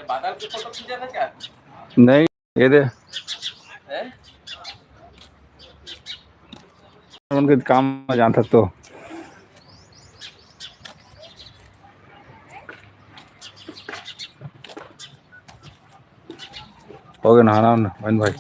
बादल की फोटो खींचा था क्या? नहीं, ये दे उनके काम में जहाँ तक तो हो गया नहाना मोइन भाई।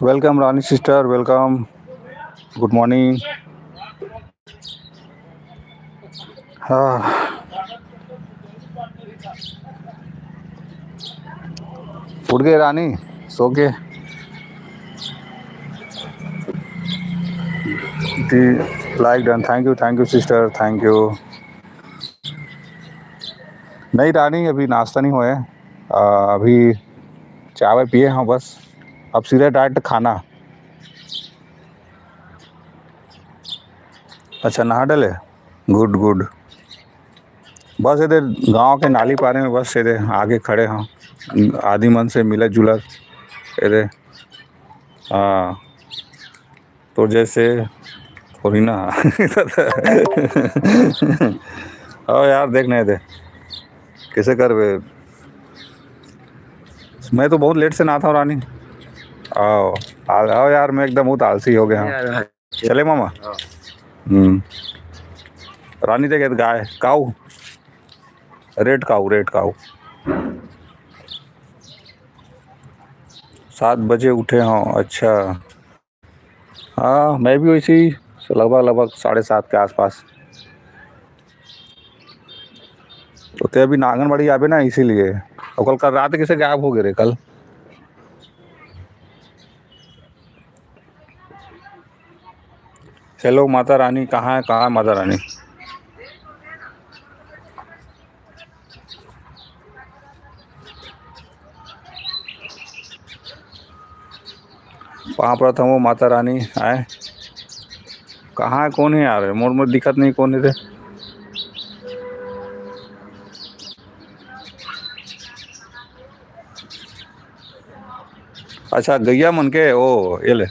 वेलकम रानी सिस्टर, वेलकम, गुड मॉर्निंग। हाँ, उठ गए रानी, सो के? Like done, thank you sister, thank you. नहीं रानी, अभी नाश्ता नहीं हुआ है। अभी चाय पिए हैं बस। अब सीधे डायरेक्ट खाना। अच्छा, नहा डले, गुड गुड। बस इधर गांव के नाली पारे में बस इधर आगे खड़े हैं, आदि मन से मिलत जुलत इधर। हाँ, तो जैसे थोड़ी ना। हाँ यार, देख नहीं दे कैसे कर वे। मैं तो बहुत लेट से नहाता हूँ रानी। आओ आओ यार, मैं एकदम बहुत आलसी हो गया हूँ। चले मामा। हम्म। रानी देखे तो गाय काऊ, रेड काऊ। 7 बजे उठे हों, अच्छा। हाँ, मैं भी वैसे ही लगभग 7:30 के आसपास। तो ते अभी आंगनबाड़ी आवे ना, इसीलिए। और कल रात कैसे गायब हो गए रे कल? हेलो माता रानी, कहाँ है माता रानी? वहाँ पर था वो माता रानी आए। कहाँ है, कौन है यार? मोर दिखत नहीं, कौन है थे? अच्छा, गैया मन के ओ ये ले।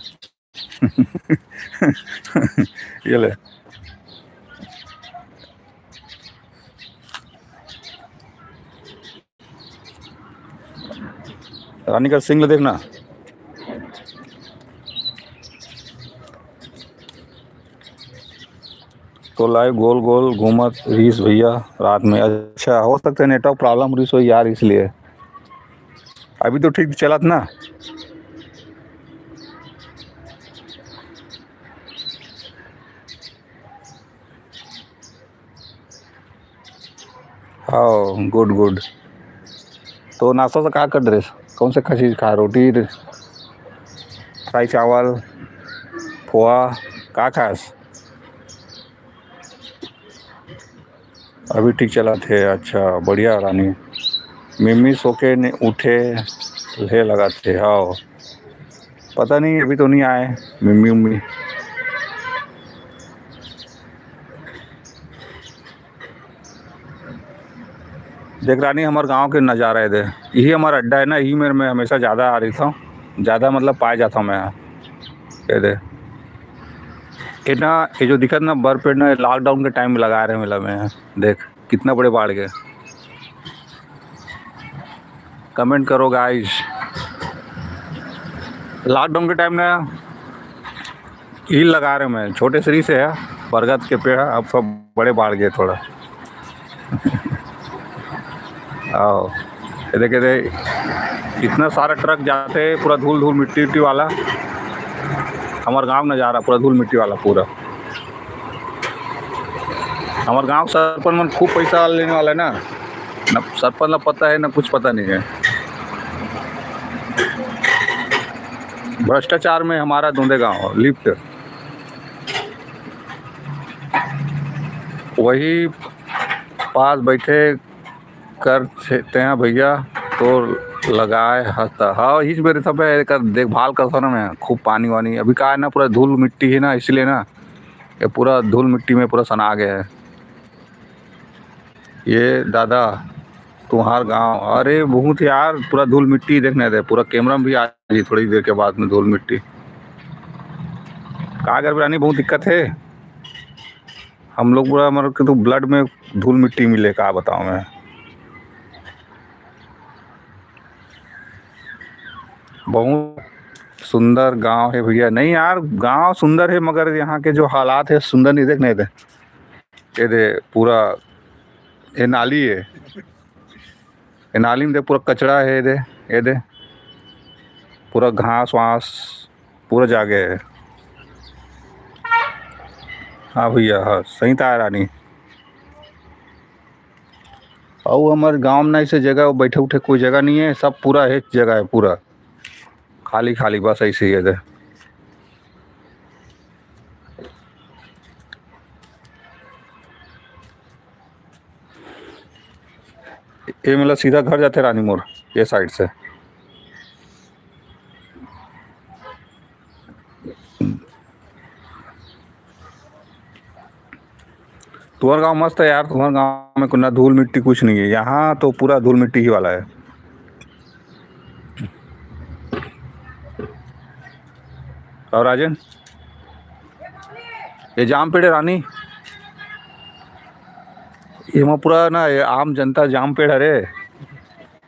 ये ले रानी का सिंगल देखना। तो लाइव गोल गोल घूमत रहीस भैया रात में। अच्छा, हो सकता है नेटवर्क प्रॉब्लम रही हो यार, इसलिए। अभी तो ठीक चला था ना। हाँ, गुड गुड। तो नाश्ता से कहाँ कर ड्रेस, कौन से चीज़ खा? रोटी, फ्राई चावल, पोहा, का खास? अभी ठीक चला थे, अच्छा बढ़िया रानी। मिम्मी सो के उठे ले लगा थे। हाँ, पता नहीं, अभी तो नहीं आए मिम्मी उम्मी। देख रानी, हमारे गांव के नज़ारा है दे। यही हमारा अड्डा है ना, यही मेरे में हमेशा ज़्यादा आ रही था, ज़्यादा मतलब पाए जाता हूँ मैं यहाँ। ये दे, ये ना, ये जो दिक्कत ना बर्फ पे ना, लॉकडाउन के टाइम में लगा रहे हैं मेला में। देख कितना बड़े बाढ़ गए। कमेंट करो गाइस। लॉकडाउन के टाइम ना हील लगा रहे मैं, छोटे सरी से है, बरगद के पेड़ है, अब सब बड़े बाढ़ गए थोड़ा। आओ, ये देखे दे, इतना सारा ट्रक जाते, पूरा धूल धूल मिट्टी उट्टी वाला। हमारे गांव नज़ारा पूरा धूल मिट्टी वाला पूरा। हमारे गांव सरपंच मन खूब पैसा लेने वाला है ना सरपंच ना पता है ना कुछ पता नहीं है। भ्रष्टाचार में हमारा धुंधे गांव लिप्त। वही पास बैठे करते हैं भैया, तो लगाए हंसता। हाँ, हिच मेरे सब कर देखभाल करता ना मैं, खूब पानी वानी। अभी का है ना, पूरा धूल मिट्टी है ना, इसलिए ना ये पूरा धूल मिट्टी में पूरा सना गया है। ये दादा तुम्हार गांव, अरे बहुत यार, पूरा धूल मिट्टी देखने दे, पूरा कैमरा में भी आ गई थोड़ी देर के बाद में धूल मिट्टी। का कर रानी, बहुत दिक्कत है। हम लोग पूरा मतलब कि तो ब्लड में धूल मिट्टी मिले, का बताऊँ मैं। बहुत सुंदर गांव है भैया। नहीं यार, गांव सुंदर है, मगर यहाँ के जो हालात है सुंदर नहीं देखने दे। ये दे पूरा, ये नाली है, ये नाली में दे पूरा कचरा है। ये दे पूरा घास वास पूरा जागे है। हाँ भैया, हाँ सही था रानी। और हमारे गांव में ऐसे जगह बैठे उठे कोई जगह नहीं है, सब पूरा एक जगह है, पूरा खाली खाली बस ऐसे ही है इधर। ये मतलब सीधा घर जाते रानी मोर ये साइड से। तुम्हारा गांव मस्त है यार, तुम्हारे गांव में ना धूल मिट्टी कुछ नहीं है, यहाँ तो पूरा धूल मिट्टी ही वाला है। और राजन, ये जाम पेड़ है रानी, ये वहाँ पूरा ना ये आम जनता जाम पेड़ है रे,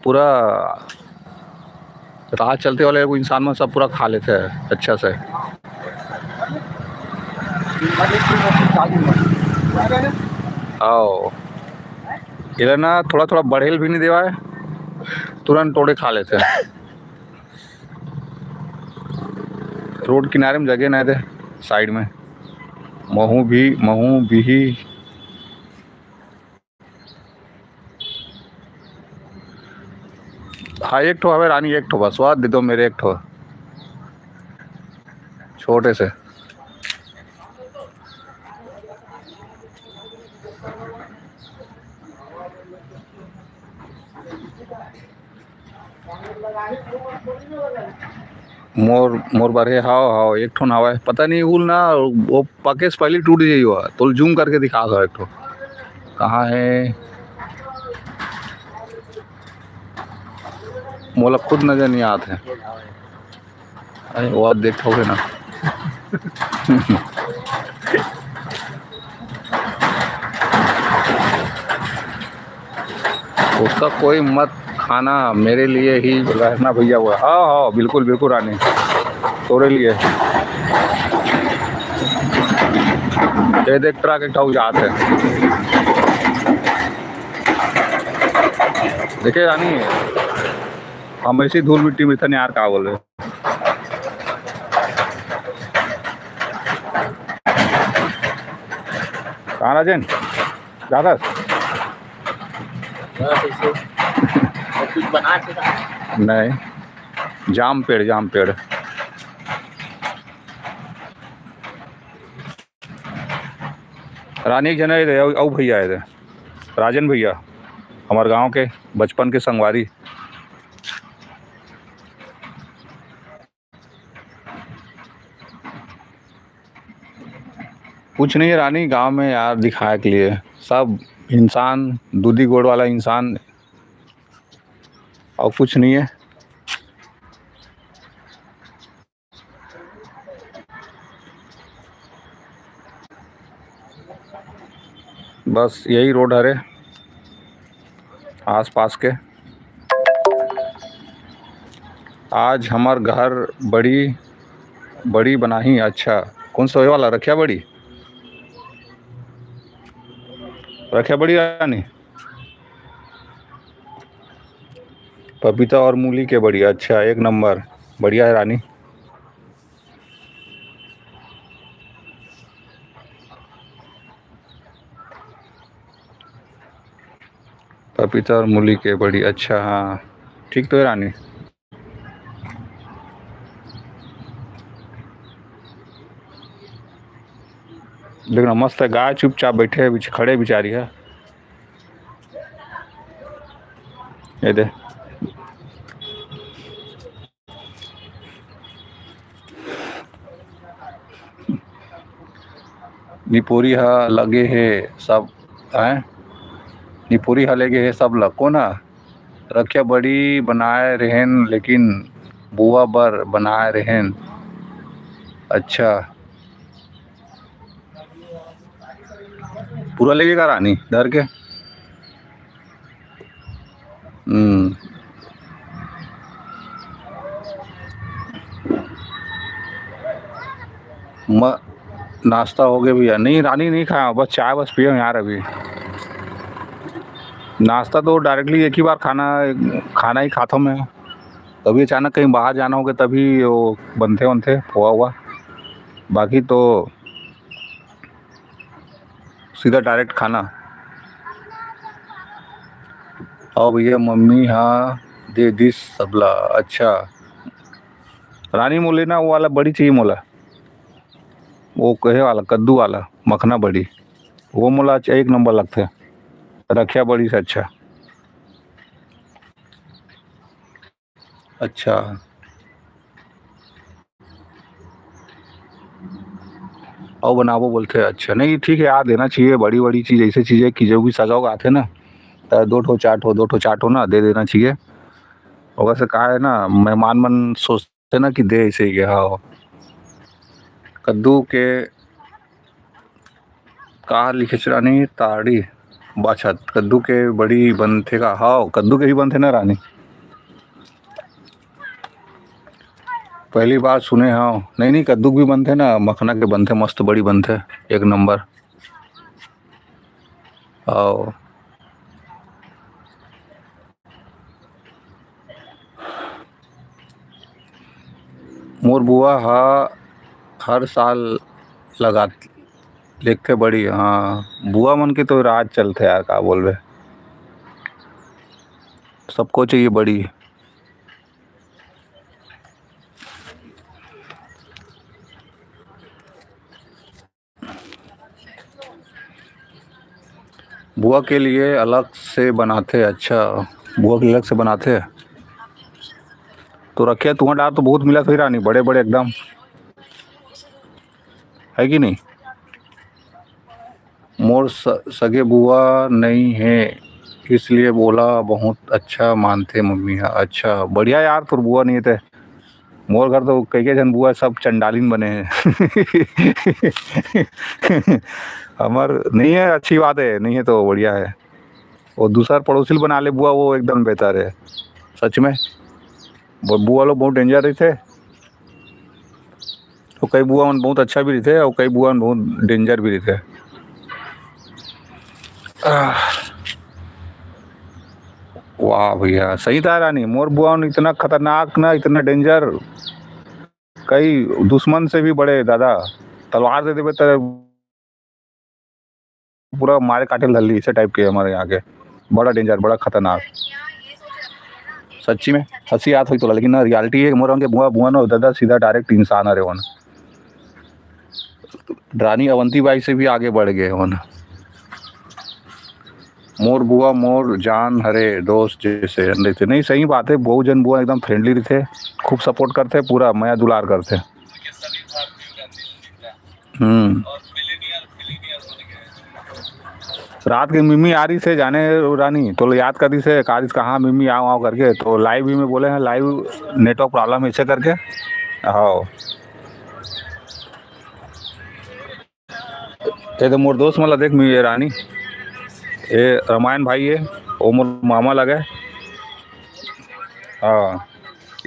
पूरा राह चलते वाले को इंसान में सब पूरा खा लेते हैं अच्छा से। आओ इधर ना थोड़ा थोड़ा बढ़ेल भी नहीं देवा है, तुरंत तोड़े खा लेते हैं। रोड किनारे में जगह नहीं दे, साइड में महू भी ही। हाँ एक ठो हवे रानी, एक ठो बस स्वाद दे दो मेरे, एक ठो छोटे से। मोर मोर बारे हाओ हाओ एक ठो नावा है, पता नहीं उल ना वो पके से पहले टूट जाइए हुआ तो जूम करके दिखा दो एक ठो कहाँ है, मोला खुद नजर नहीं आते हैं। अरे वो देखोगे ना। उसका कोई मत खाना, मेरे लिए ही रहना भैया हुआ। हाँ हाँ बिल्कुल बिल्कुल रानी, तोरे लिए। ये देख ट्रक एक ठाऊ जाते हैं, देखिए रानी हम ऐसी धूल मिट्टी में था यार, क्या बोले। कहाँ राजन दादा कुछ बना के नहीं, जाम पेड़ जाम पेड़। रानी एक जना है औ भैया है राजन भैया, हमारे गांव के बचपन के संगवारी। कुछ नहीं है रानी गांव में यार दिखाए के लिए, सब इंसान दूधी गोड़ वाला इंसान और कुछ नहीं है। बस यही रोड है रे आस पास के। आज हमार घर बड़ी बड़ी बना ही। अच्छा कौन सा वाला रखिया बड़ी, रखिया बड़ी रानी, पपीता और मूली के बड़ी। अच्छा एक नंबर बढ़िया है रानी। पपीता और मूली के बड़ी, अच्छा हाँ ठीक तो है रानी। देखना मस्त है, गाय चुपचाप बैठे है खड़े बिचारी है। ये दे निपोरी हा लगे है सब हैं, निपोरी हा लगे है सब लको ना, रखिया बड़ी बनाए रहेन लेकिन बुआ बर बनाए रहेन। अच्छा पूरा लगेगा रानी डर के। नाश्ता हो गया भैया? नहीं रानी नहीं खाया, बस चाय बस पिया यार अभी। नाश्ता तो डायरेक्टली एक ही बार खाना खाना ही खाता हूँ मैं। कभी अचानक कहीं बाहर जाना होगा तभी वो बनते बनते खोआ हुआ, बाकी तो सीधा डायरेक्ट खाना। और भैया मम्मी हाँ दे दिस सबला। अच्छा रानी मोले ना वो वाला बड़ी चाहिए मोला, वो कहे वाला कद्दू वाला मखना बड़ी, वो मोला अच्छा एक नंबर लगते है, रखिया बड़ी से अच्छा। अच्छा और बनावो बोलते हैं, अच्छा नहीं ठीक है यार देना चाहिए, बड़ी बड़ी चीज़ ऐसी चीज़ें कि जो भी सगा हुआ आते ना तो दो ठो चार ठो ना दे देना चाहिए। और वैसे कहा है ना मेहमान मन सोचते ना कि दे ऐसे ही हाँ। कद्दू के कहा लिखे रानी ताड़ी बाछत, कद्दू के बड़ी बनते का हाँ, कद्दू के ही बनते ना रानी, पहली बार सुने हाँ। नहीं नहीं कद्दू के भी बनते ना, मखना के बनते मस्त बड़ी बनते एक नंबर। और मोर बुआ हाँ हर साल लगा लिखते बड़ी हाँ, बुआ मन के तो राज चलते यार का बोल रहे, सबको चाहिए बड़ी। बुआ के लिए अलग से बनाते, अच्छा बुआ के लिए अलग से बनाते। तो रखे तुम्हारा डार तो बहुत मिला था रानी, बड़े बड़े एकदम, है कि नहीं। मोर सगे बुआ नहीं है इसलिए बोला बहुत अच्छा मानते मम्मी हाँ, अच्छा बढ़िया यार तो बुआ नहीं थे, मोर घर तो कई कई जन बुआ सब चंडालिन बने हैं हमार नहीं है, अच्छी बात है, नहीं है तो बढ़िया है। वो दूसरा पड़ोसी बना ले बुआ वो एकदम बेहतर है सच में। बुआ लोग बहुत डेंजर रहे थे, तो कई बुआ मन बहुत अच्छा भी रहे थे और कई बुआ मन बहुत डेंजर भी रहे थे। वाह भैया सही था रानी, मोर बुआ मन इतना खतरनाक ना इतना डेंजर, कई दुश्मन से भी बड़े दादा, तलवार दे देवे तो पूरा मारे काटे लल्ली इसे टाइप के हमारे यहाँ के, बड़ा डेंजर बड़ा खतरनाक। सच्ची में हंसी याद हुई तो, लेकिन ना रियलिटी है मोर के बुआ बुआ ना दादा सीधा डायरेक्ट इंसान अरे वन, रानी अवंती बाई से भी आगे बढ़ गए वन। मोर बुआ मोर जान हरे दोस्त जैसे रहते, नहीं सही बात है, बहु जन बुआ एकदम फ्रेंडली रहते, खूब सपोर्ट करते, पूरा माया दुलार करते। हम्म। रात के मिमी आ रही से जाने रानी तो याद कर रही से कारिस कहाँ मिमी आओ आओ करके, तो लाइव भी में बोले हैं लाइव नेटवर्क प्रॉब्लम ऐसे करके। हाँ ये तो मोर दोस्त मतलब देख मी रानी, ये रामायण भाई है वो मोर मामा लगे। हाँ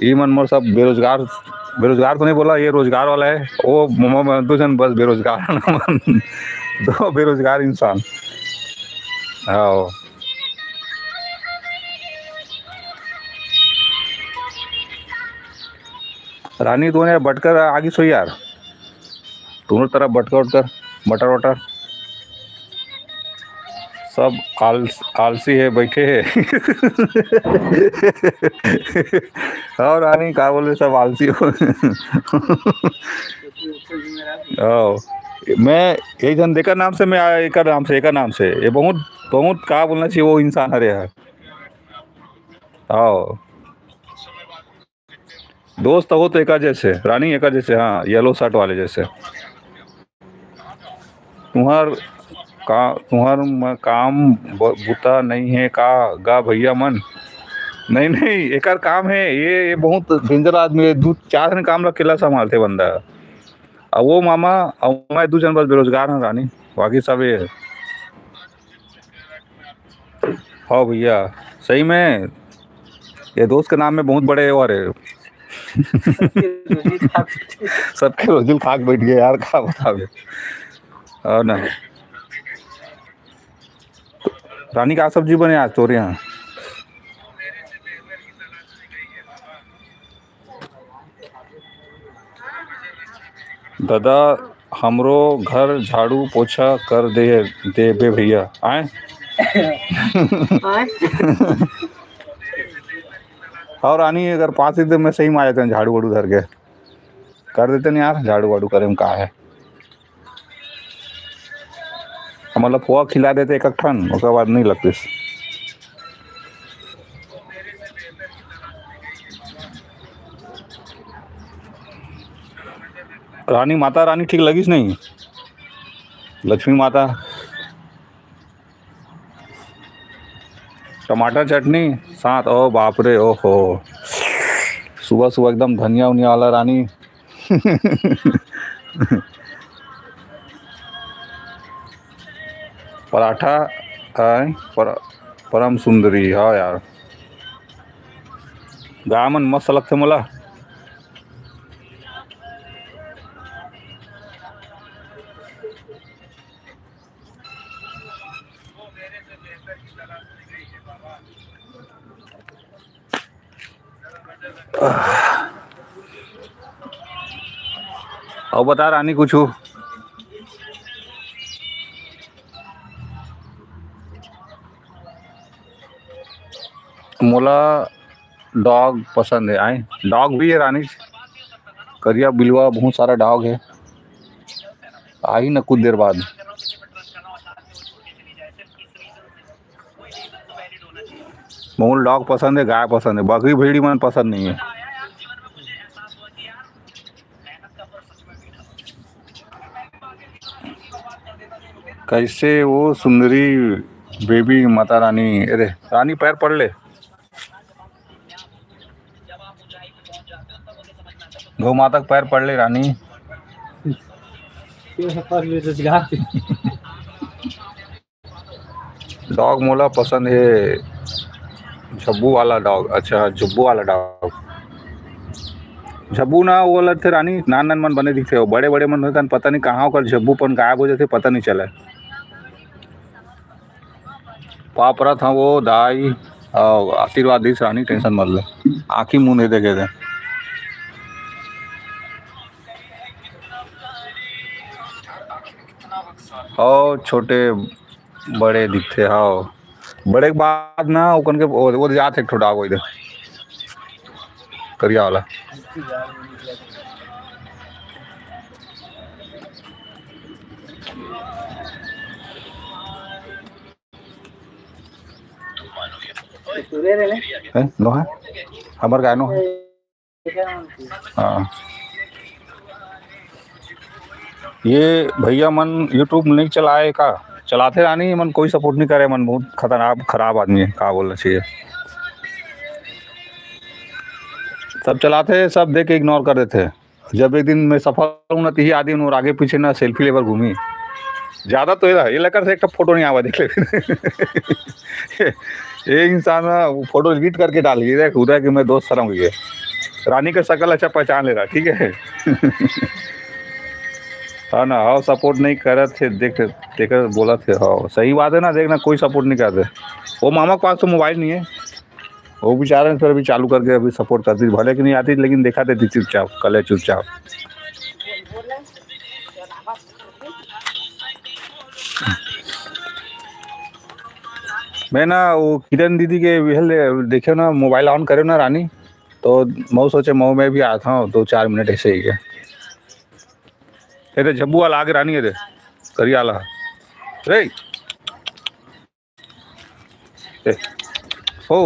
ये मन मोर सब बेरोजगार, बेरोजगार तो नहीं बोला ये रोजगार वाला है, वो मोमा दो जन बस बेरोजगार दो बेरोजगार इंसान। हाँ रानी तो यार बटकर आगे सो यार, दोनों तरफ बटकर उटकर मटर वटर सब आलसी है बैठे है और रानी क्या बोल रहे सब आलसी हो मैं एक जन देखा नाम से मैं एक नाम से ये बहुत बहुत कहा बोलना चाहिए वो इंसान हरे है। हाँ दोस्त हो तो एक जैसे रानी एक जैसे, हाँ येलो शर्ट वाले जैसे। तुम्हार काम बुता नहीं है का गा भैया मन, नहीं नहीं एक काम है ये बहुत डेंजर आदमी है, दो चार जन काम अकेला संभालते बंदा। अब वो मामा और मैं दो जन बस बेरोजगार हैं रानी, बाकी सब ये। हाँ भैया सही में ये दोस्त के नाम में बहुत बड़े और है सबके रोजुल खाक बैठ गए यार क्या बतावे। और ना रानी का सब्जी बने आज तोरे यहाँ। दादा हमरो घर झाड़ू पोछा कर दे बे भैया आए। और रानी अगर 5 दिन में सही में आ जाते हैं झाड़ू वाड़ू धर के कर देते नहीं यार, झाड़ू वाड़ू करे में का है। मतलब पोहा खिला देते एक ठन, उसके बाद नहीं लगती। रानी माता रानी ठीक लगी नहीं, लक्ष्मी माता। टमाटर चटनी साथ, ओ बाप रे, ओहो सुबह सुबह एकदम धनिया उनिया वाला रानी। पराठा परम सुंदरी। हाँ यार गामन मस्त लगते मला। और बता रानी कुछ हो। मोला डॉग पसंद है। आए डॉग भी है रानी, करिया बिलवा बहुत सारा डॉग है। आई ना कुछ देर बाद। मोल डॉग पसंद है, गाय पसंद है, बकरी भेड़ी मन पसंद नहीं है। कैसे वो सुंदरी बेबी माता रानी। अरे रानी पैर पड़ ले, गौ माता के पैर पड़ ले रानी। डॉग मोला पसंद है झब्बू वाला डॉग। अच्छा झब्बू वाला डॉग। झब्बू ना वो वाला थे रानी, नान नान मन बने दिखते हो, बड़े बड़े मन होते पता नहीं कहाँ होकर झब्बू पन गायब हो जाते, पता नहीं चला। पापरा था वो दाई आशीर्वाद दी रानी, टेंशन मत ले, आँखी मुँह नहीं देखे थे। और छोटे बड़े दिखते। हाँ बड़े के बाद ना ओकन के वो जात एक ठो डॉग इधर करिया वाला। नो है हमार गाय नो है। हाँ ये भैया मन यूट्यूब नहीं चलाए का, चलाते रानी मन कोई सपोर्ट नहीं करे, मन बहुत खतरनाक खराब आदमी है, का बोलना चाहिए। सब चलाते सब देख के इग्नोर कर देते। जब एक दिन मैं सफल हूँ ना, तो आदमी और आगे पीछे ना सेल्फी लेकर घूमी ज्यादा, तो ये लेकर से एक फोटो नहीं आवा देख ले। ये इंसान वो फोटो एडिट करके डाल दिए उधर कि मैं दोस्त सरम गई। रानी का शकल अच्छा पहचान ले रहा, ठीक है। हाँ ना, हाँ सपोर्ट नहीं कर थे, देख देखकर बोला थे। हाँ सही बात है ना, देखना कोई सपोर्ट नहीं करते। वो मामा के पास तो मोबाइल नहीं है, वो बेचारे फिर अभी चालू करके अभी सपोर्ट करती, भले कि नहीं आती लेकिन देखा देती चुपचाप, कल है चुपचाप। मैं ना वो किरण दीदी के देखे ना, मोबाइल ऑन करे ना रानी, तो मैं सोचे मऊ में भी आता हूँ 2-4 मिनट ऐसे ही है। ये झब्बू वाला आगे रानी है करिया वाला रे। हो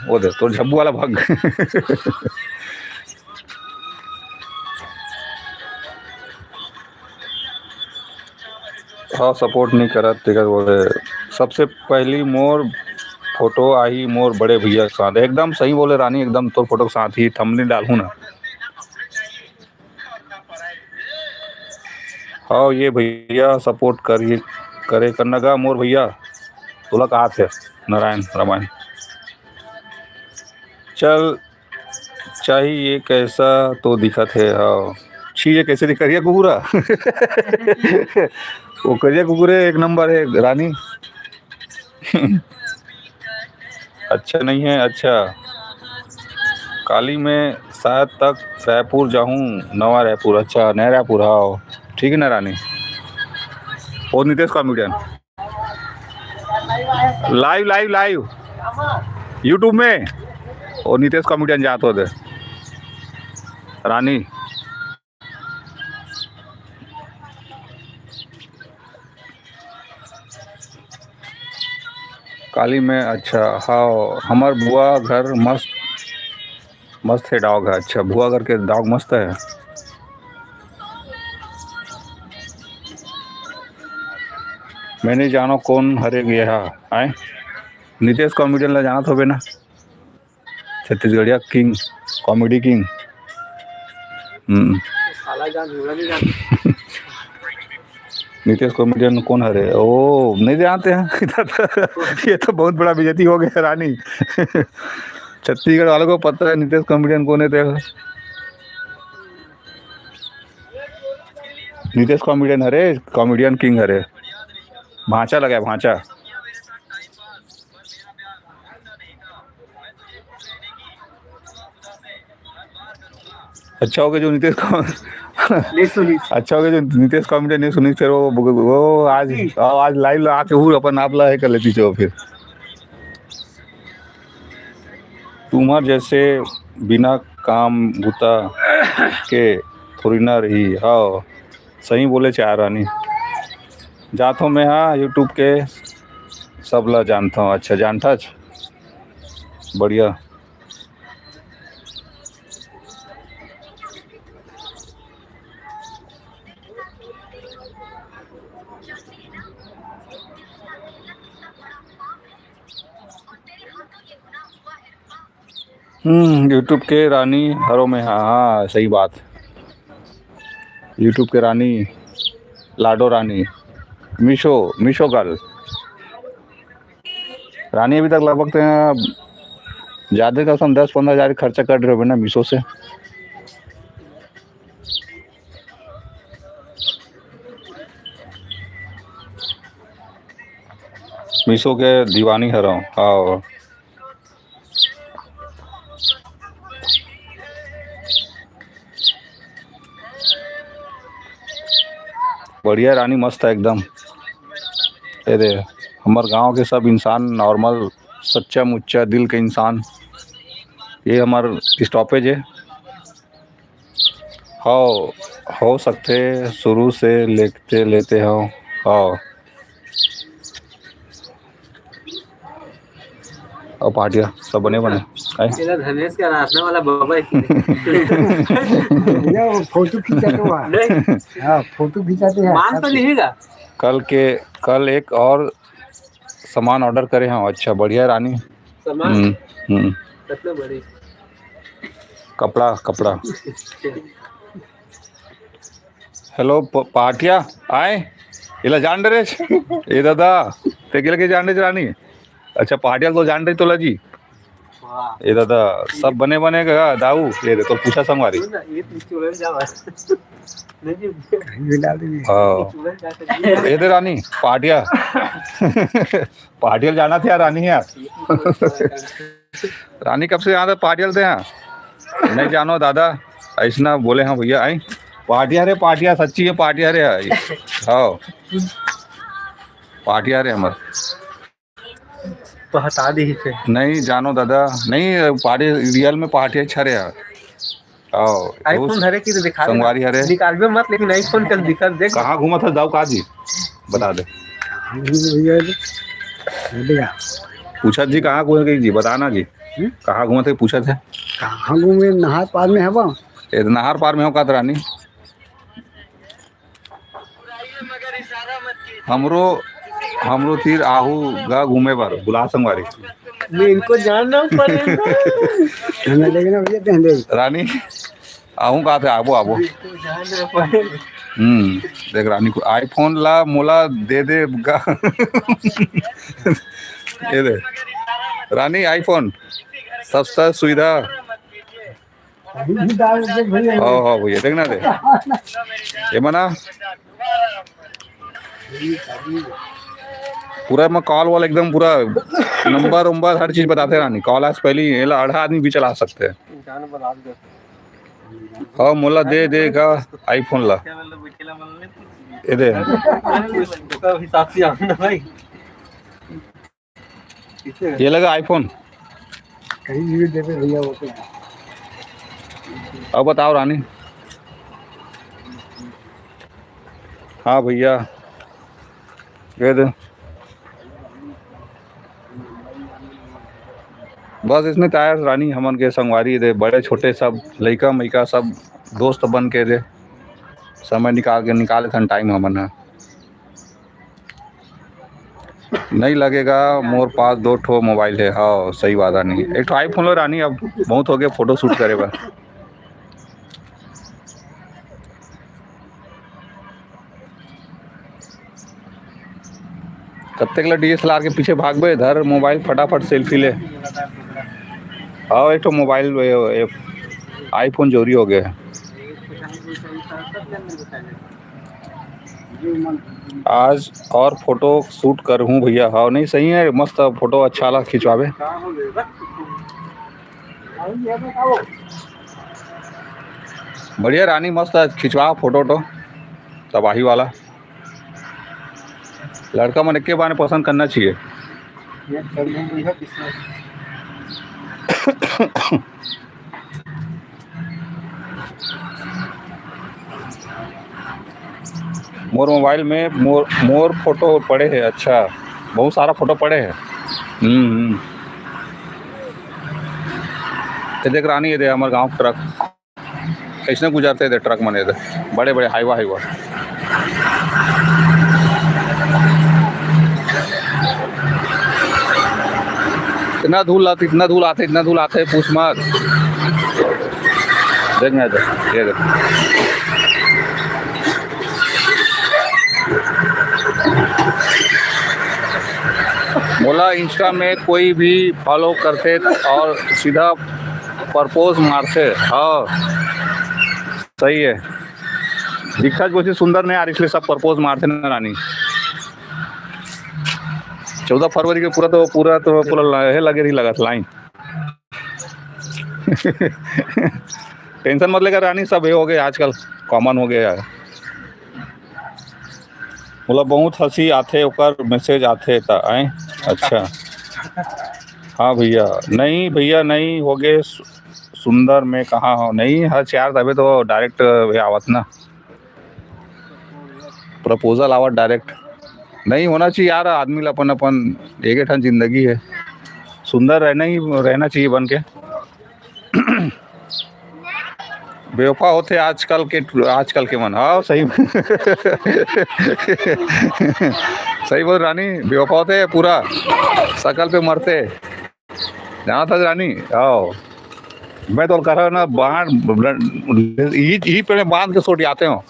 वो दे तो झब्बू वाला भाग। हाँ सपोर्ट नहीं करा टिकट बोले। सबसे पहली मोर फोटो आई मोर बड़े भैया के साथ। एकदम सही बोले रानी, एकदम तो फोटो के साथ ही थंबनेल डालूं ना। हाँ ये भैया सपोर्ट करिए करे करना का मोर भैया तुला कहा थे नारायण रामायण। चल चाहिए कैसा तो दिखा थे। हाँ छी ये कैसे दिख करिया कुकुरा। वो करिया कुकुरे एक नंबर है रानी। अच्छा नहीं है। अच्छा काली में शायद तक रायपुर जाऊँ, नवा रायपुर। अच्छा नया रायपुर। हाँ ठीक है ना रानी? और Nitesh comedian live live live YouTube में, और नितेश कॉमेडियन जात होते रानी। काली में अच्छा हाँ, हमार बुआ घर मस्त मस्त है डॉग है। अच्छा बुआ घर के डॉग मस्त है। मैंने जानो कौन हरे गया आए नितेश कॉमेडियन ला जाना तो ना, छत्तीसगढ़िया किंग, कॉमेडी किंग। साला जान हुआ नहीं जान। नितेश कॉमेडियन कौन हरे? ओ नहीं जानते हैं। ये तो बहुत बड़ा बेइज्जती हो गया रानी। छत्तीसगढ़ वालों को पता है नितेश कॉमेडियन कौन है। देखो नितेश कॉमेडियन हरे, कॉमेडियन किंग हरे। भांचा लगा है भांचा। अच्छा हो गया जो नितेश नहीं सुनी। अच्छा हो गया जो नितेश कॉमेडियन नहीं सुनी। फिर वो आज लाइव आके हूँ अपन आप ला है कर लेती जो फिर तुम्हार जैसे बिना काम भूता के थोड़ी ना रही। हाँ सही बोले चाह रानी। जाता हूँ मैं हाँ यूट्यूब के सब ला जानता हूँ। अच्छा जानता बढ़िया। यूट्यूब के रानी हरों में हाँ हाँ सही बात। यूट्यूब के रानी लाडो रानी मीशो गर्ल रानी। अभी तक लगभग ज़्यादा का हम 10-15 हज़ार खर्चा कर रहे हो ना मीशो से। मीशो के दीवानी हरों हाँ। बढ़िया रानी मस्त है एकदम। अरे हमारे गांव के सब इंसान नॉर्मल सच्चा मुच्चा दिल के इंसान। ये हमार स्टॉपेज है। हो सकते शुरू से लेते हो। हाँ और पार्टियाँ सब बने तेरा धनेश का नाचने वाला बाबा वो फोटो खिंचाते हुआ हाँ फोटो खिंचाते हैं। मान तो लिखेगा। कल एक और सामान ऑर्डर करे हैं। अच्छा बढ़िया रानी। सामान कितने बड़ी कपड़ा हेलो पार्टिया आए इला जान रे ये दादा ते के जान रे रानी। अच्छा पार्टिया तो जान रही तो लजी ये दादा सब बने का दाऊ ये तो पूछा संगवारी। ये दे रानी पार्टिया पार्टियल जाना था यार रानी यार। रानी कब से यहाँ पार्टियल थे यहाँ नहीं जानो दादा ऐसा बोले हाँ भैया आई पार्टिया रे पार्टिया सच्ची है पार्टिया रे हाँ पार्टिया रे हमार तो हटा दी थे। नहीं जानो दादा नहीं पार्टी रियल में पार्टी अच्छा रे यार। आईफोन धरे की तो दिखा संगवारी हरे निकाल भी मत लेकिन आईफोन कल दिखा देख कहाँ घूमा था जाओ काजी बता दे। पूछा जी कहाँ घूमे गई जी बताना जी कहाँ घूमे थे पूछा थे। कहाँ घूमे नहार पार में है वो नहर पार में हो का रानी। हमरो तीर आहू गा घूमे पर बुला संगवारी मैं इनको जानना पड़ेगा रानी आहू कहा थे आबो देख रानी को आईफोन ला मोला दे गा ये दे रानी आईफोन सस्ता सुविधा हाँ भैया देखना दे ये मना पूरा मैं कॉल वॉल एकदम पूरा नंबर हर चीज बताते रानी। कॉल आज पहले 18 आदमी भी चला सकते हैं। हाँ मोला दे देगा आईफोन ला ये दे हिसाब से आना भाई ये लगा आईफोन। कहीं भी देते भैया वो तो अब बताओ रानी। हाँ भैया ये दे बस इसमें टायर रानी हमन के संगवारी दे बड़े छोटे सब लइका मैका सब दोस्त बन के दे समय निकाले थन टाइम हमन है। नहीं लगेगा मोर पास 2 ठो मोबाइल है। हाँ सही बात है नहीं एक ठो आईफोन लो रानी अब बहुत हो गया फोटो शूट करे बा। कत्ते के DSLR के पीछे भागबे इधर मोबाइल फटाफट सेल्फी ले। हाँ एक तो मोबाइल आईफोन चोरी हो गया। आज और फोटो शूट कर हूँ भैया। हाँ नहीं सही है मस्त फोटो अच्छा ला खिंचवावे। बढ़िया रानी मस्त खिंचवा फोटो तो तबाही वाला। लड़का मन एक बार पसंद करना चाहिए। मोर मोबाइल में मोर फोटो पड़े हैं। अच्छा बहुत सारा फोटो पड़े हैं। ये देख रानी ये दे हमारे गांव ट्रक कैसे गुजरते थे ट्रक मने दे बड़े बड़े हाईवा इतना धूल आते पूछ मत। देख ये देख बोला इंस्टा में कोई भी फॉलो करते और सीधा प्रपोज मारते। हाँ सही है दिखा कुछ सुंदर नहीं आ रही इसलिए सब प्रपोज मारते ना रानी। 14 फरवरी के पूरा लगे रही लगा लाइन। टेंशन मत लेकर रानी सब ये हो गए आजकल कॉमन हो गया है। बोला बहुत हंसी आते ओकर मैसेज आते आए। अच्छा हाँ भैया नहीं हो गए सुंदर में कहाँ हो नहीं हर 4 तबे तो डायरेक्ट आवत ना प्रपोजल आवत डायरेक्ट नहीं होना चाहिए यार। आदमी ला अपन एक ठन जिंदगी है सुंदर रहना चाहिए बन के। बेवफा होते आजकल के मन। हाँ सही सही बोल रानी बेवफा होते पूरा शकल पे मरते जाना था रानी। आओ मैं तो कह रहा ना बांध यही पे बांध के सोट आते हो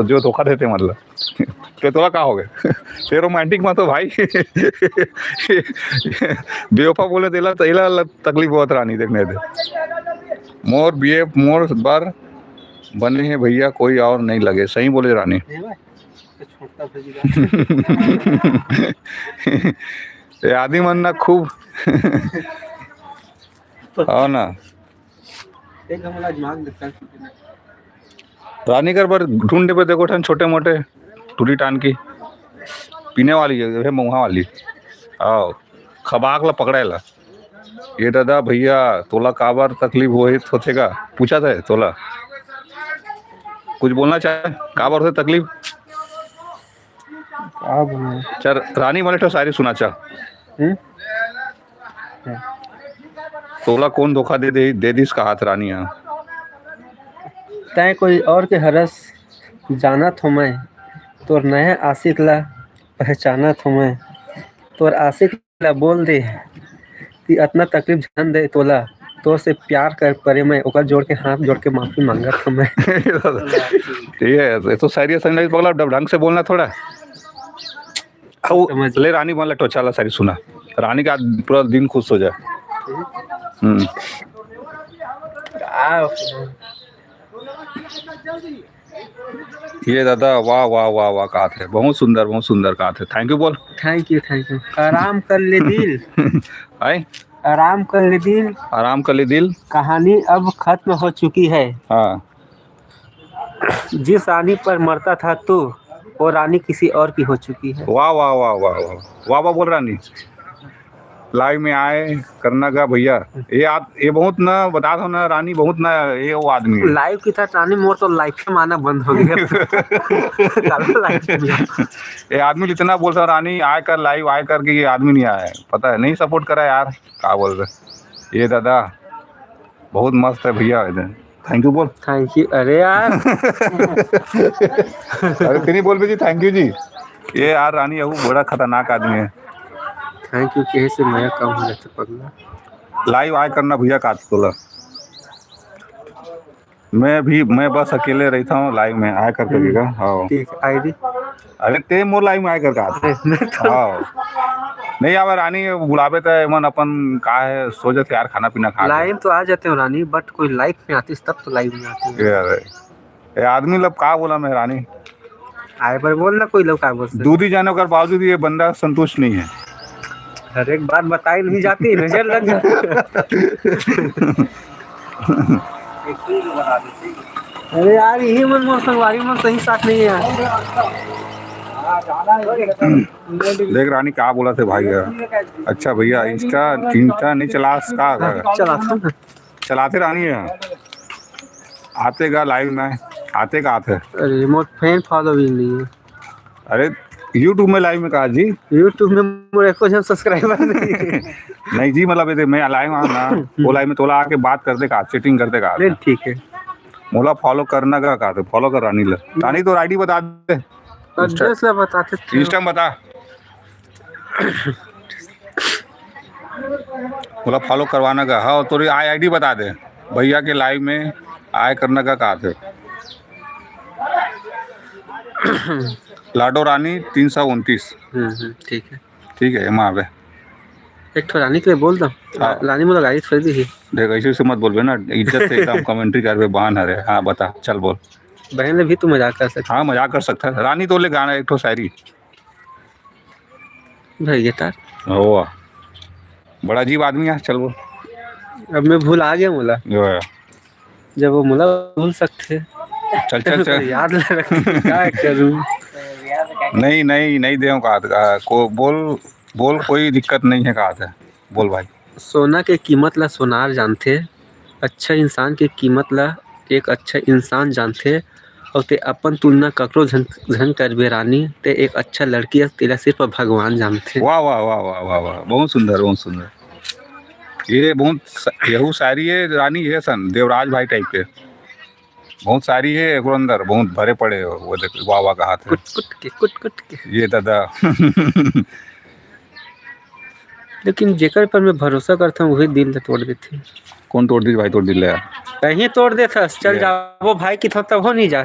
जो धोखा देते मतलब तो तोला का हो गए फिर रोमांटिक मत हो भाई। बेवफा बोले दिला तकलीफ बहुत रानी देखने दे मोर बार बने हैं भैया कोई और नहीं लगे। सही बोले रानी। आदि मन ना खूब हाँ ना रानी कर बार ढूंढने पे देखो ठन छोटे मोटे टूरी टान की पीने वाली है मुहा वाली। आओ खबाक ला पकड़े ला ये दादा भैया तोला काबर तकलीफ होतेगा पूछा था तोला कुछ बोलना चाहे काबर होते तकलीफ। चल रानी वाले तो सारी सुना चाह तोला कौन धोखा दे दिस का हाथ रानी है तय कोई और के हरस जाना थो मैं तोर नया आशिक ला पहचाना थो मैं तोर आशिक ला बोल दे कि इतना तकलीफ जान दे तोला तो से प्यार कर परे मैं ओकर जोड़ के हाथ जोड़ के माफी मांगा था मैं। ठीक है तो शायरी संग बोला ढंग से बोलना थोड़ा ले रानी बोला तो चला सारी सुना रानी का पूरा दिन खुश हो जाए। ये दादा वाह वाह वाह वाह कहा थे बहुत सुंदर कहा थे। थैंक यू बोल। थैंक यू आराम कर ले दिल। आए आराम कर ले दिल, आराम कर ले दिल। कहानी अब खत्म हो चुकी है। हाँ, जिस रानी पर मरता था तू, वो रानी किसी और की हो चुकी है। वाह वाह वाह वाह वाह वाह वाह बोल रानी। लाइव में आए करना का भैया, ये बहुत ना बता दो ना रानी, बहुत ना ये वो आदमी है। लाइव की था रानी, मोर तो लाइफ में आना बंद हो गया। ये आदमी इतना बोलता रानी आए कर लाइव आए कर के, ये आदमी नहीं आया है, पता है नहीं सपोर्ट करा यार, क्या बोल रहे ये दादा बहुत मस्त है भैया। थैंक यू बोल। Thank you. अरे यार अरे फिर बोल जी थैंक यू जी। ये यार रानी वो बड़ा खतरनाक आदमी है। थैंक यू कहे से मैं कम हो जाता पगला। लाइव आए करना भैया का बोला, मैं बस अकेले रहता हूँ लाइव में आया कर करिएगा। हाँ ठीक आईडी। अरे ते मोर लाइव में आया कर का। हाँ नहीं आवा रानी बुलावे तो मन अपन का है सोचत यार खाना पीना खा लाइव तो आ जाते हो रानी, बट कोई लाइव में आती तब तो लाइव में आती है। ये आदमी लोग का बोला मैं रानी आए पर बोल ना, कोई लोग का बोल सकते। दूधी जाने के बावजूद ये बंदा संतुष्ट नहीं है। हर एक बात बताई नहीं जाती, नजर लग जाती। अरे यार यही मन मोर संगवारी मन सही साथ नहीं है यार। देख रानी क्या बोला थे भाई यार। अच्छा भैया इंस्टा नहीं चला का चलाते रानी है आते गा लाइव में आते का आते। अरे मोर फैन फॉलोइंग नहीं है। अरे यूट्यूब में लाइव में कहा जी, यूट्यूब में मोर को जन सब्सक्राइबर नहीं है। नहीं जी मतलब ये मैं लाइव ना वो लाइव में तोला आके बात करते का चीटिंग करते का। नहीं ठीक है, मोला फॉलो करना का कहा फॉलो कर रानी रानी तो आईडी बता दे, एड्रेस ला बताते थे। इंस्टा बता बोला फॉलो करवाना का। हाँ तो आईडी बता दे भैया के लाइव में आए करने का कहा थे। लाडो रानी 329। ठीक है वहाँ पे एक तो रानी के लिए बोल दो। रानी मुझे गाड़ी खरीदी थी। देख ऐसे से मत बोलबे ना, इज्जत से एकदम कमेंट्री कर बहान हरे। हाँ बता चल बोल। बहन ने भी तू मजाक कर सकता। हाँ मजाक कर सकता है रानी तो ले गाना एक तो शायरी भाई गिटार हो बड़ा अजीब आदमी है। चल बोल। अब मैं भूल आ गया मुला, जो है जब वो मुला भूल सकते। चल चल चल याद रख क्या करूं। नहीं दे को बोल कोई दिक्कत नहीं है कहा था बोल भाई। सोना के कीमत ला सोनार जानते, अच्छा इंसान के कीमत ला एक अच्छा इंसान जानते, और ते अपन तुलना ककरो झन करबे रानी, ते एक अच्छा लड़की तेरा सिर्फ भगवान जानते। वाह वाह वाह वाह वाह वाह बहुत सुंदर बहुत सुंदर। ये बहुत यहू शायरी है रानी है सन देवराज भाई टाइप के बहुत सारी है एक अंदर बहुत भरे पड़े हो। वो देख वाह वाह कहा था कुट के ये दादा। लेकिन जेकर पर मैं भरोसा करता हूँ वही दिल तोड़ देती। कौन तोड़ दी भाई तोड़ दिल यार कहीं तोड़ दे था चल जाओ भाई की था तब हो नहीं जा।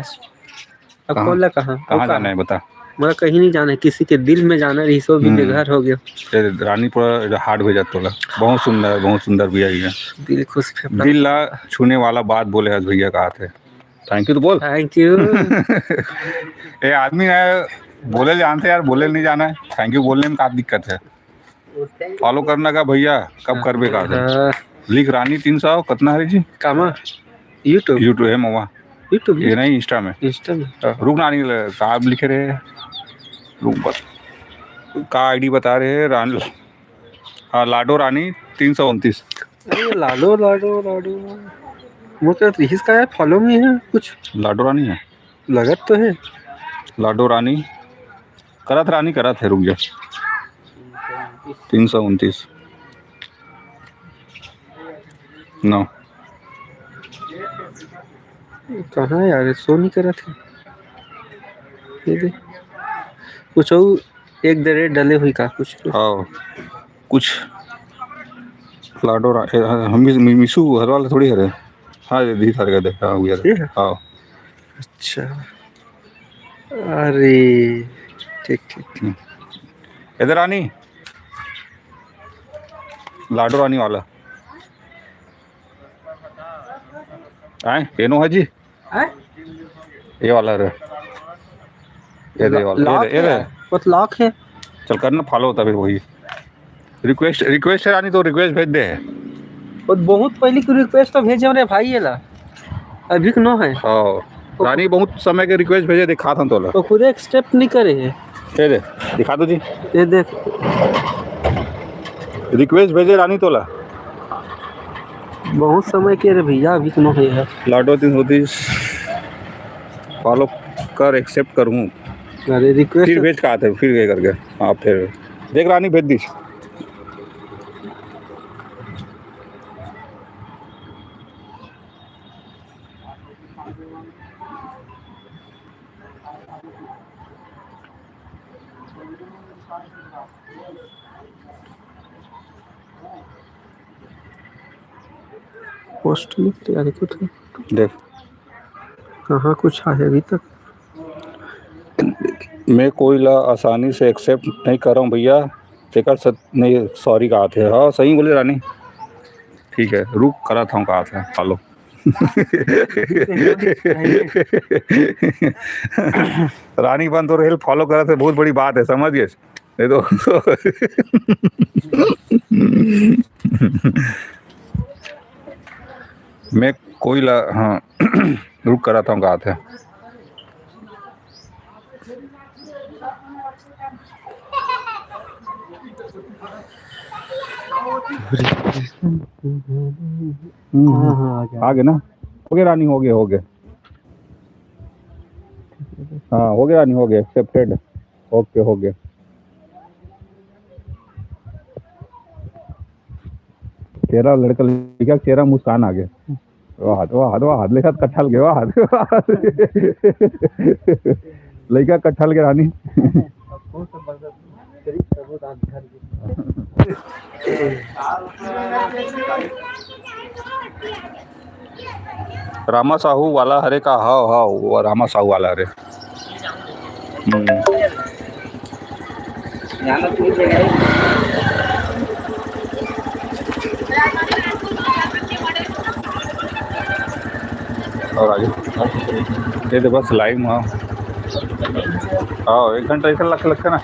अब खोला कहाँ जाना है बता। मेरा कहीं नहीं जाना है, किसी के दिल में जाना है। सो भी बेघर हो गया। रानी पूरा हार्ड भेजा तोला बहुत सुंदर भैया ये दिल खुश दिल ला छूने वाला बात बोले आज भैया कहा थे। थैंक यू तो बोल। Thank you. ये आदमी है बोले जानते यार बोले नहीं जाना है। थैंक यू बोलने में क्या दिक्कत है। फॉलो करना का भैया कब करबे का लिख रानी 300 कितना है जी कामा यूट्यूब है मवा यूट्यूब ये नहीं इंस्टा में रुक नानी का लिखे रहे रुक बस का आईडी बता रहे हैं रानी। हाँ लाडो रानी 329। लाडो मुझे इसका यार फॉलो में है कुछ। लाडो रानी है लगत तो है लाडो रानी करत है रुक जा 329 नो कहाँ यार सो नहीं करा थे ये दे कुछ और एक दरे डले हुई का कुछ। हाँ कुछ लाडो हम मिसू हर वाला थोड़ी हरे। हाँ दी थारे का देखा हुआ हाँ अच्छा अरे ठीक इधर रानी लाडो रानी वाला आए ये नो है जी ये वाला रे ये दे वाला ये दे लॉक है। चल करना फॉलो होता फिर वही रिक्वेस्ट रिक्वेस्ट है रानी, तो रिक्वेस्ट भेज दे। और बहुत पहले की रिक्वेस्ट तो भेजे रे भाई ये ला, अभी के नो है। हाँ रानी बहुत समय के रिक्वेस्ट भेजे, दिखा था तोला। तो खुद एक्सेप्ट नहीं करे है। ये दे दिखा दो जी, ये देख रिक्वेस्ट भेजे रानी तोला। बहुत समय के रे भैया, अभी के नो है। लाडो 330 फॉलो कर, एक्सेप्ट करूँ, अरे रिक्वेस्ट फिर भेज कहा थे, फिर ये करके। हाँ फिर देख रानी भेज दी। पोस्ट में तैयारी कुछ देख कहाँ कुछ है अभी तक। मैं कोई ला आसानी से एक्सेप्ट नहीं कर रहा हूँ भैया, तेकर सत नहीं सॉरी कहा थे। हाँ सही बोले रानी, ठीक है रुक करा था कहा था फॉलो। रानी बन तो रेल फॉलो करा थे, बहुत बड़ी बात है, समझिए नहीं तो। मैं कोई ला हाँ रुक करा था कहा था। आ गए ना, हो गया रानी, हो गए हो गए। हाँ हो गया रानी, हो गया एक्सेप्टेड, ओके हो गया। चेहरा लड़का लड़का चेहरा मुस्कान आ गया। वाह वाह वाह, लेखा कट्ठल गए, वाह लड़का कट्ठल के रानी। रामा साहू वाला हरे का, हाँ हाँ वो रामा साहू वाला हरे। और आगे ये तो बस लाइव। हाँ हाँ 1 घंटा ऐसा लगता ना,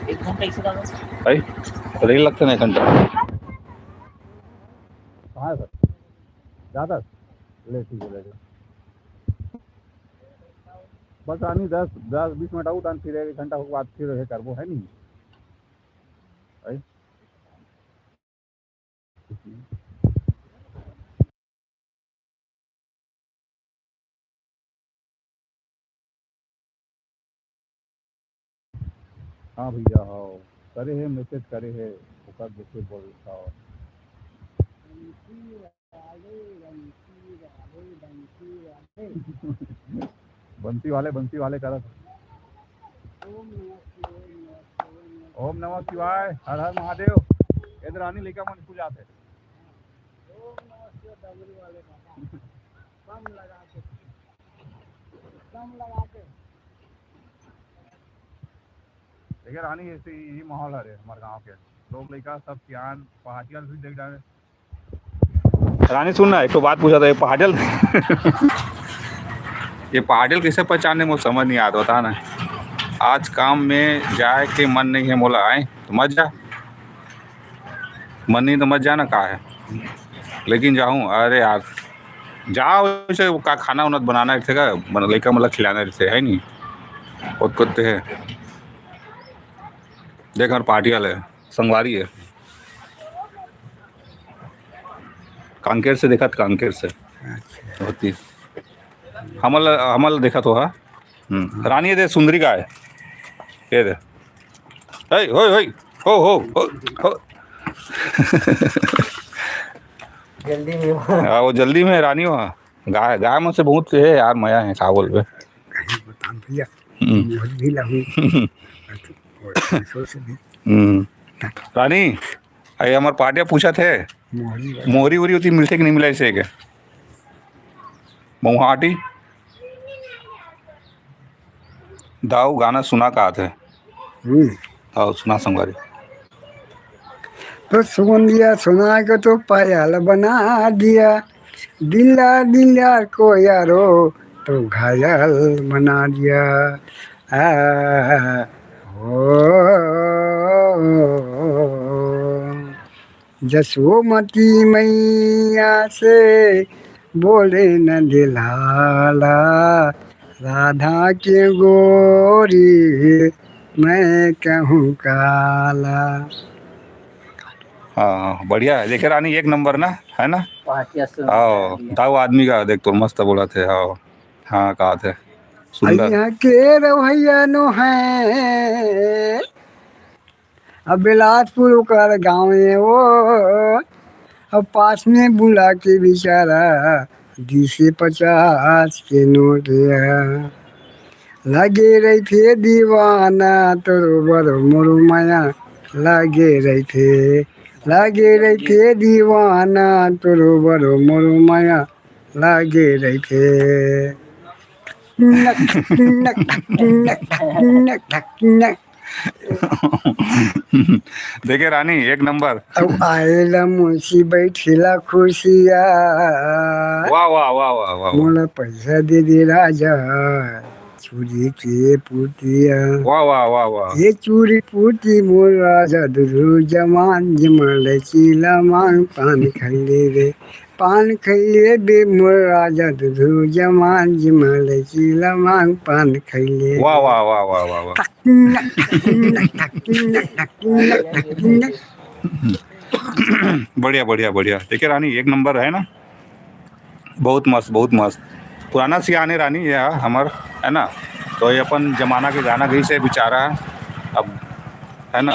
1 घंटा ऐसा रेल लगता ना 1 घंटा। कहाँ है सर ज़्यादा ले, ठीक है ले बस रानी 10-20 मिनट आऊँ, फिर 1 घंटा के बाद फिर है करबो है नहीं। हाँ भैया हाँ करे है, मैसेज करे है ओकर देखे बोल हाँ। बंसी वाले करा। ओम नमः शिवाय, हर हर महादेव। इधर रानी लेकर मन स्कूल जाते। देखिए रानी ऐसे यही माहौल है हमारे गांव के लोग लड़का सब सियान पहाड़ियल भी देख डाले। रानी सुनना एक तो बात पूछा था, ये पहाड़ियल ये पहाड़ियल कैसे पहचानने मुझे समझ नहीं आता, बता ना। आज काम में जाए के मन नहीं है, मोला आए तो मत जा, मन नहीं तो मत जाना कहा है, लेकिन जाऊँ अरे यार जाओ वैसे का खाना उन्नत बनाना थे का लड़का मतलब खिलाना थे है नहीं बहुत कुत्ते है। देख हमारे पार्टियाल है, संगवारी है, कांकेर से देखा, कांकेर से होती हमल देखा तो। हाँ रानी दे सुंदरी का है ये दे हो जल्दी में हाँ वो जल्दी में रानी वहाँ गाय में से बहुत है यार, मया है का बोल भैया भी लगू रानी अरे हमारे पार्टिया पूछा थे मोहरी वोरी होती मिलते कि नहीं मिला इसे के मऊहाटी दाऊ गाना सुना कहा थे। हाँ सुना संगवारी तो सुन दिया, सुना के तो पायल बना दिया, दिला दिला को यारो तो घायल बना दिया। हो जसोमती मैया से बोले न दिलाला, राधा के गोरी मैं कहूँ काला। हाँ बढ़िया है। देखे रानी एक नंबर ना, है ना। पार्टिया सुन हाँ दाऊ आदमी का देख तो मस्त बोला थे। हाँ हाँ कहा थे सुंदर। यहाँ के रवैया नो है, अब बिलासपुर का गाँव है वो, अब पास में बुला के बेचारा 20 से 50 के नोट है। लगे रही थे दीवाना तोरो बरो मोरो माया, लगे रही थे दीवाना तोरो बरो मोरो माया, लगे रही थे। नक नक नक नक नक। देखे रानी एक नंबर। अब आएला मुंशी बैठेला खुशिया, वाह वाह वाह वाह वाह मोला पैसा दे दे राजा, चूड़ी के पुतिया। वाह वाह वाह वाह। ये चूड़ी पुती मोर राजा दुरु जमान, जमल चीला मांग पान खैले रे, पान खैले बे मोर राजा दुरु जमान, जमल चीला मांग पान खैले। वाह वाह वाह वाह वाह वाह। बढ़िया बढ़िया बढ़िया। देखिए रानी एक नंबर है ना, बहुत मस्त बहुत मस्त। पुराना सियाने रानी ये हमार है ना, तो ये अपन जमाना के गाना गई से बेचारा अब, है ना।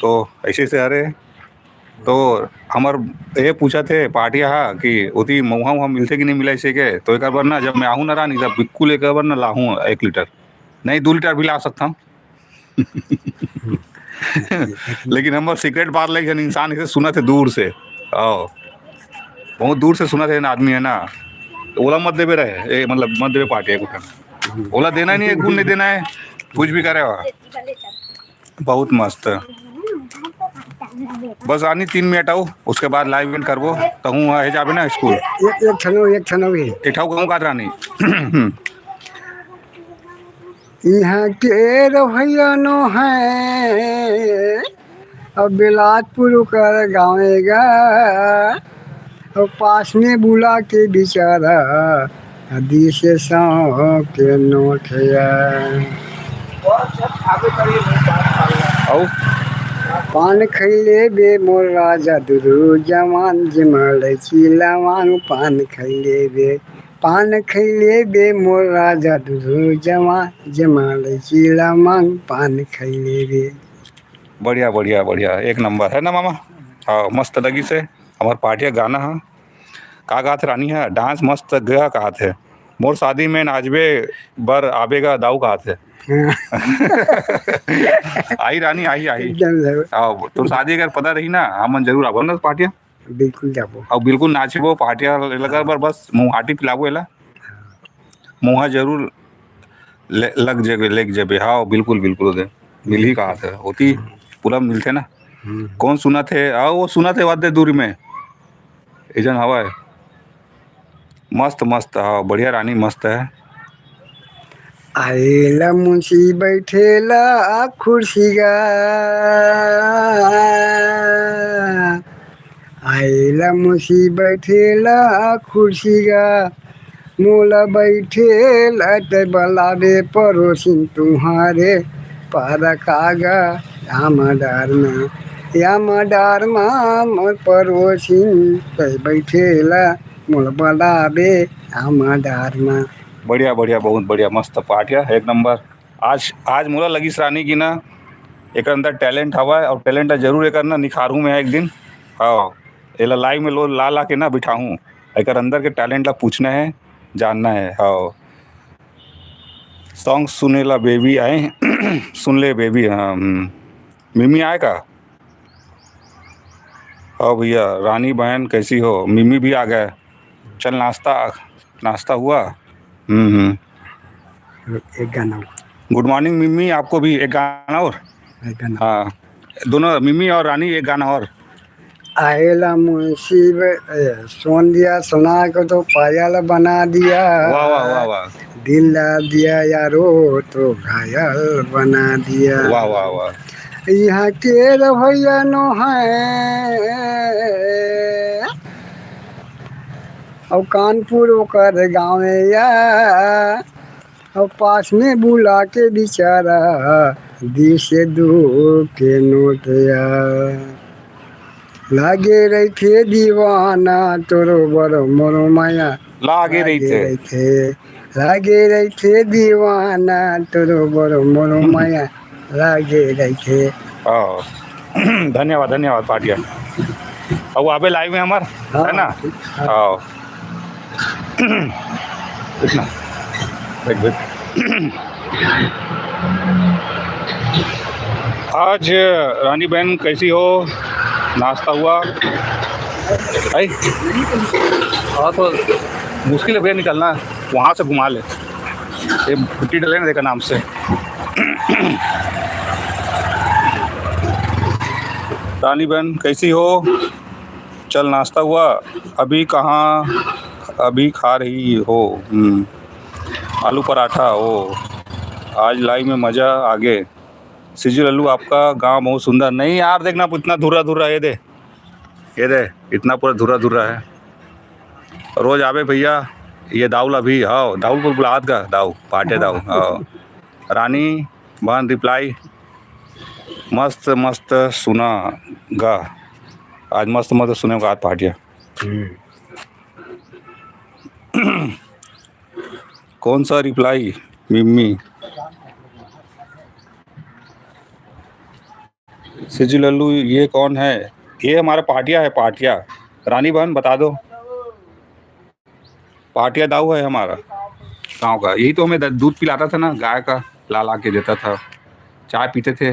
तो ऐसे से अरे तो हमार ये पूछा थे पार्टिया कि उती मऊहा वहाँ मिलते कि नहीं मिला ऐसे के, तो एक बार ना जब मैं आहूँ ना रानी तब बिल्कुल एक बार ना लाहूँ 1 लीटर, नहीं 2 लीटर भी ला सकता हूँ। लेकिन हमारे सीक्रेट बात लगी इंसान इसे सुना थे दूर से, आओ बहुत दूर से सुना थे ना आदमी है ना। तो ओला मत देवे रहे ए, मतलब मत देवे पार्टी है कुछ, ओला देना नहीं है, गुण नहीं देना है, कुछ भी करे हुआ। बहुत मस्त। बस आनी 3 मिनट आओ, उसके बाद लाइव इवेंट करबो तो हूँ है जाबे ना स्कूल। एक छनो एक ठाऊ कहूँ का रानी। यहाँ के रवैया नो है, अब बिलासपुर का गाँवेगा, अब पास में बुला के बेचारा 20 से 100 के नोट है। आओ पान खैले बे मोर राजा दुरु जमान, जमल चीला मांग पान खैले बे, पान खैले बे मोर राजा दुरु जमान, जमल चीला मांग पान खैले बे। बढ़िया बढ़िया बढ़िया एक नंबर है ना मामा। हाँ मस्त लगी से हमार पार्टिया गाना है का गा थे रानी है, डांस मस्त गया कहा थे, मोर शादी में नाचबे बर आबेगा दाऊ कहा थे। आई रानी आई आई। आओ तो शादी अगर पता रही ना हमन जरूर आबो ना पार्टिया, बिल्कुल जाबो और बिल्कुल नाचबो पार्टिया लगा बर, बस मुहाटी पिलाबो एला, मुहा जरूर लग जेबे लेग जेबे। हाँ बिल्कुल बिल्कुल दे मिल ही कहा थे होती पूरा मिलते ना। कौन सुना थे वो सुना थे वादे दूरी में एजन हवा है मस्त मस्त। हाँ बढ़िया रानी मस्त है। आएला मुंशी बैठेला खुर्सीगा, आएला मुंशी बैठेला खुर्सीगा, मोला बैठेला ते बलावे पड़ोसिन तुम्हारे पारा कागा, यामदार में मोर पड़ोसिन ते बैठेला मोला बलावे यामदार में। बढ़िया बढ़िया बहुत बढ़िया मस्त पार्टिया एक नंबर। आज मोला लगी रानी की ना एक अंदर टैलेंट हवा है, और टैलेंट जरूर एक ना निखारूँ मैं एक दिन। हाँ एला लाइव में लो ला ला के ना बिठाऊँ, एक अंदर के टैलेंट ला पूछना है जानना है। हाँ सॉन्ग सुने ला बेबी आए सुन ले बेबी। हाँ मिमी आए का। हाँ भैया रानी बहन कैसी हो, मिमी भी आ गए, चल नाश्ता हुआ। एक गाना गुड मॉर्निंग मिमी, आपको भी एक गाना और। हाँ दोनों मिमी और रानी एक गाना और। आएला मुंशी सोन दिया सोना को तो पायल बना दिया, वाह वाह वाह वाह दिल ला दिया यारो तो घायल बना दिया। वाह वाह वाह। यहाँ के रवैया नो है और कानपुर ओकर गाँव या और पास में बुला के बिचारा दी से दू के नोटिया लागे रही थे दीवाना तोरो बड़ो मोरो माया लागे रही थे लागे रही थे दीवाना तोरो बड़ो मोरो माया लागे रही थे। धन्यवाद धन्यवाद पाटिया। और आबे लाइव में हमार है ना। हाँ इतना देख आज रानी बहन कैसी हो, नाश्ता हुआ? भाई हाँ तो मुश्किल है भैया निकलना, वहाँ से घुमा ले, ये भुट्टी डले ना देखा नाम से। रानी बहन कैसी हो? चल नाश्ता हुआ? अभी कहाँ, अभी खा रही हो? आलू पराठा हो। आज लाइव में मज़ा आगे। सिजू लल्लू आपका गांव बहुत सुंदर। नहीं यार देखना इतना धुरा धुरा, ये दे इतना पूरा धुरा धुरा है। रोज आवे भैया ये दाऊल अभी हाँ दाऊल पर बुलात का दाऊ पाटे दाऊ हाँ। रानी बहन रिप्लाई मस्त मस्त सुना गा, आज मस्त मस्त सुने गा पाटिया। कौन सा रिप्लाई मिम्मी? सिजू लल्लू ये कौन है? ये हमारा पाटिया है, पाटिया। रानी बहन बता दो। पाटिया दाऊ है हमारा गांव का, यही तो हमें दूध पिलाता था ना, गाय का ला के देता था, चाय पीते थे।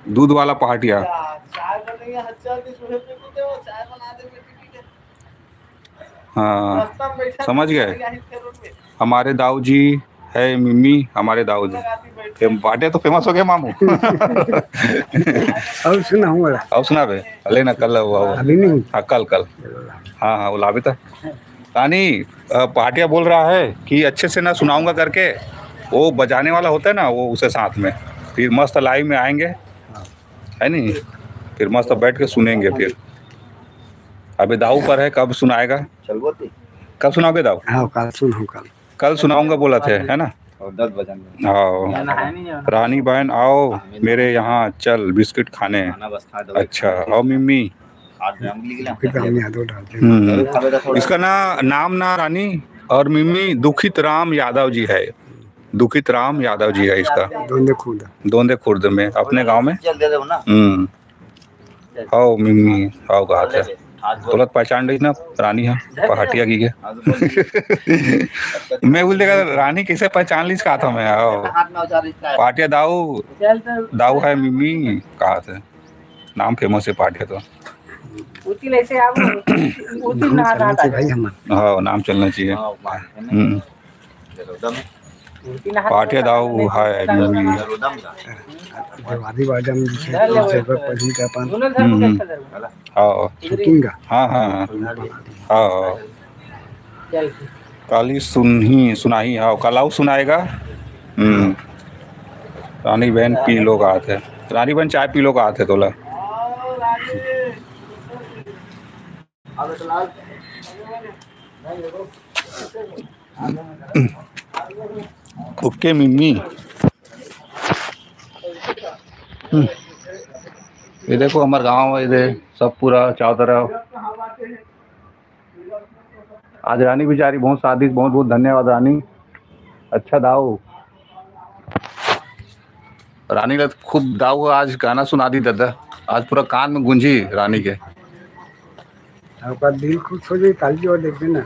दूध वाला पाटिया। हाँ समझ गए। हमारे दाऊ जी है मिम्मी, हमारे दाऊ जी पाटिया तो फेमस हो गया मामू। और सुना बे अले ना कल अभी नहीं। हाँ कल हाँ वो लावे था। रानी पाटिया बोल रहा है कि अच्छे से ना सुनाऊंगा करके, वो बजाने वाला होता है ना वो उसे साथ में, फिर मस्त लाइव में आएंगे है नहीं, फिर मस्त बैठ के सुनेंगे। फिर अभी दाऊ पर है, कब सुनाएगा? कब सुनाओगे दाऊ? कल सुनाऊंगा बोला थे है ना। हाँ रानी बहन आओ मेरे यहाँ चल बिस्किट खाने। अच्छा आओ मिम्मी। इसका नाम ना रानी और मिम्मी दुखित राम यादव जी है, दुखित राम यादव जी है इसका, दोंदे खुर्द में अपने गांव में। आओ मिम्मी आओ कहा थे, तुरंत पहचान रही ना रानी है पहाटिया की के। मैं बोल देगा रानी कैसे पहचान ली कहा था मैं। आओ पाटिया दाऊ है मिम्मी कहा थे, नाम फेमस है पाटिया तो। हाँ नाम चलना चाहिए। पाटिया दाऊ है मिम्मी। हाँ हाँ हाँ काली सुनाही हाँ कलाऊ सुनाएगा। रानी बहन पी लोग आते, रानी बहन चाय पी लोग आते तोला। ओके मिम्मी। ये देखो हमारे गांव है, इधर सब पूरा चारों तरफ। आज रानी बेचारी बहुत सादिक, बहुत बहुत धन्यवाद रानी। अच्छा दाऊ रानी का खूब दाऊ आज गाना सुना दी दादा, आज पूरा कान में गूंजी रानी के। आपका दिल खुश हो जाए ताली और देख देना।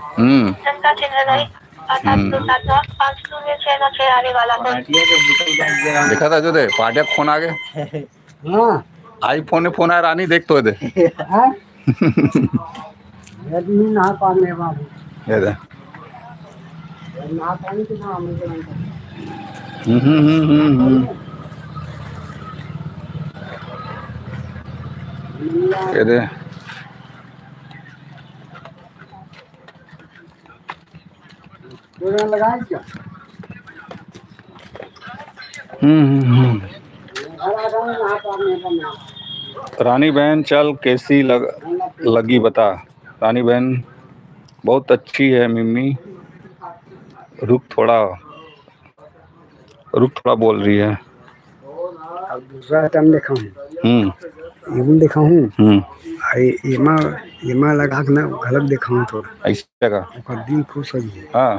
देखा था जो दे पाटिया फोन आ गए। हाँ आईफोन में फोन आया रानी देख तो दे। ना पाने बाबू ये दे। ना पानी तो ना ये दे। लगाए क्या हम्म। रानी बहन चल कैसी लगी बता। रानी बहन बहुत अच्छी है मिम्मी। रुक थोड़ा बोल रही है। अब दूसरा टाइम देखा हूँ, ये भी देखा हूँ। अरे एमा लगा के ना गलत देखा हूँ थोड़ा ऐसा का ओकर दिल खुश हो गया। हाँ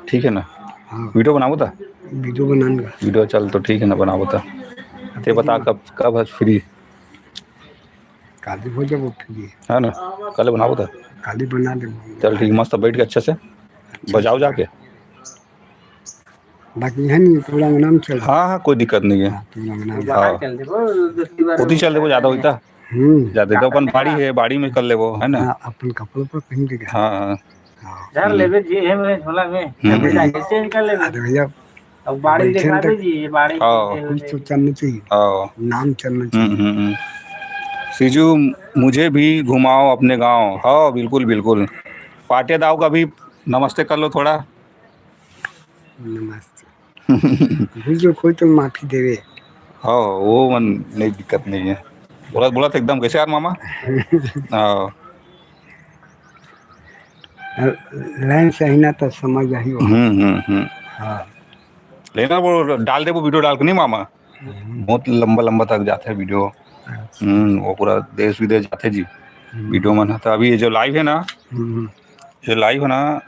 ठीक है ना। हाँ वीडियो बनाबो था। वीडियो बनाऊंगा। वीडियो चल तो ठीक है ना बनाबो था। ते बता कब है फ्री। काली हो जब फ्री है ना कल बनाबो था। काली बना देंगे। चल ठीक मस्त बैठ के अच्छे से बजाओ जाके। बाकी है नहीं पूरा नाम चल। हाँ हाँ कोई दिक्कत नहीं है। हाँ उतनी चल दे वो ज़्यादा होता ज़्यादा तो अपन बाड़ी है बाड़ी में कर ले वो है ना। अपन कपड़ों पर पहन के गए। हाँ यार लेवे जी है मेरे झोला में ऐसे निकल लेवे। अरे भैया अब बाड़ी दिखा दीजिए बाड़ी कुछ तो चलना चाहिए, नाम चलना चाहिए। सीजू मुझे भी घुमाओ अपने गांव। हाँ बिल्कुल बिल्कुल। पाटिया दाव का भी नमस्ते कर लो थोड़ा। नमस्ते भूल जो कोई तो माफी देवे। हाँ वो मन नहीं दिक्कत नहीं है। बोला था एकदम कैसे यार मामा। हाँ लाइन सही ना तो समझ ही हो। हाँ लेना वो डाल दे वो वीडियो डाल के नहीं मामा। बहुत लंबा लंबा तक जाते हैं वीडियो। वो पूरा देश विदेश जाते जी वीडियो में ना। तो अभी ये जो लाइव है ना ये लाइव है ना।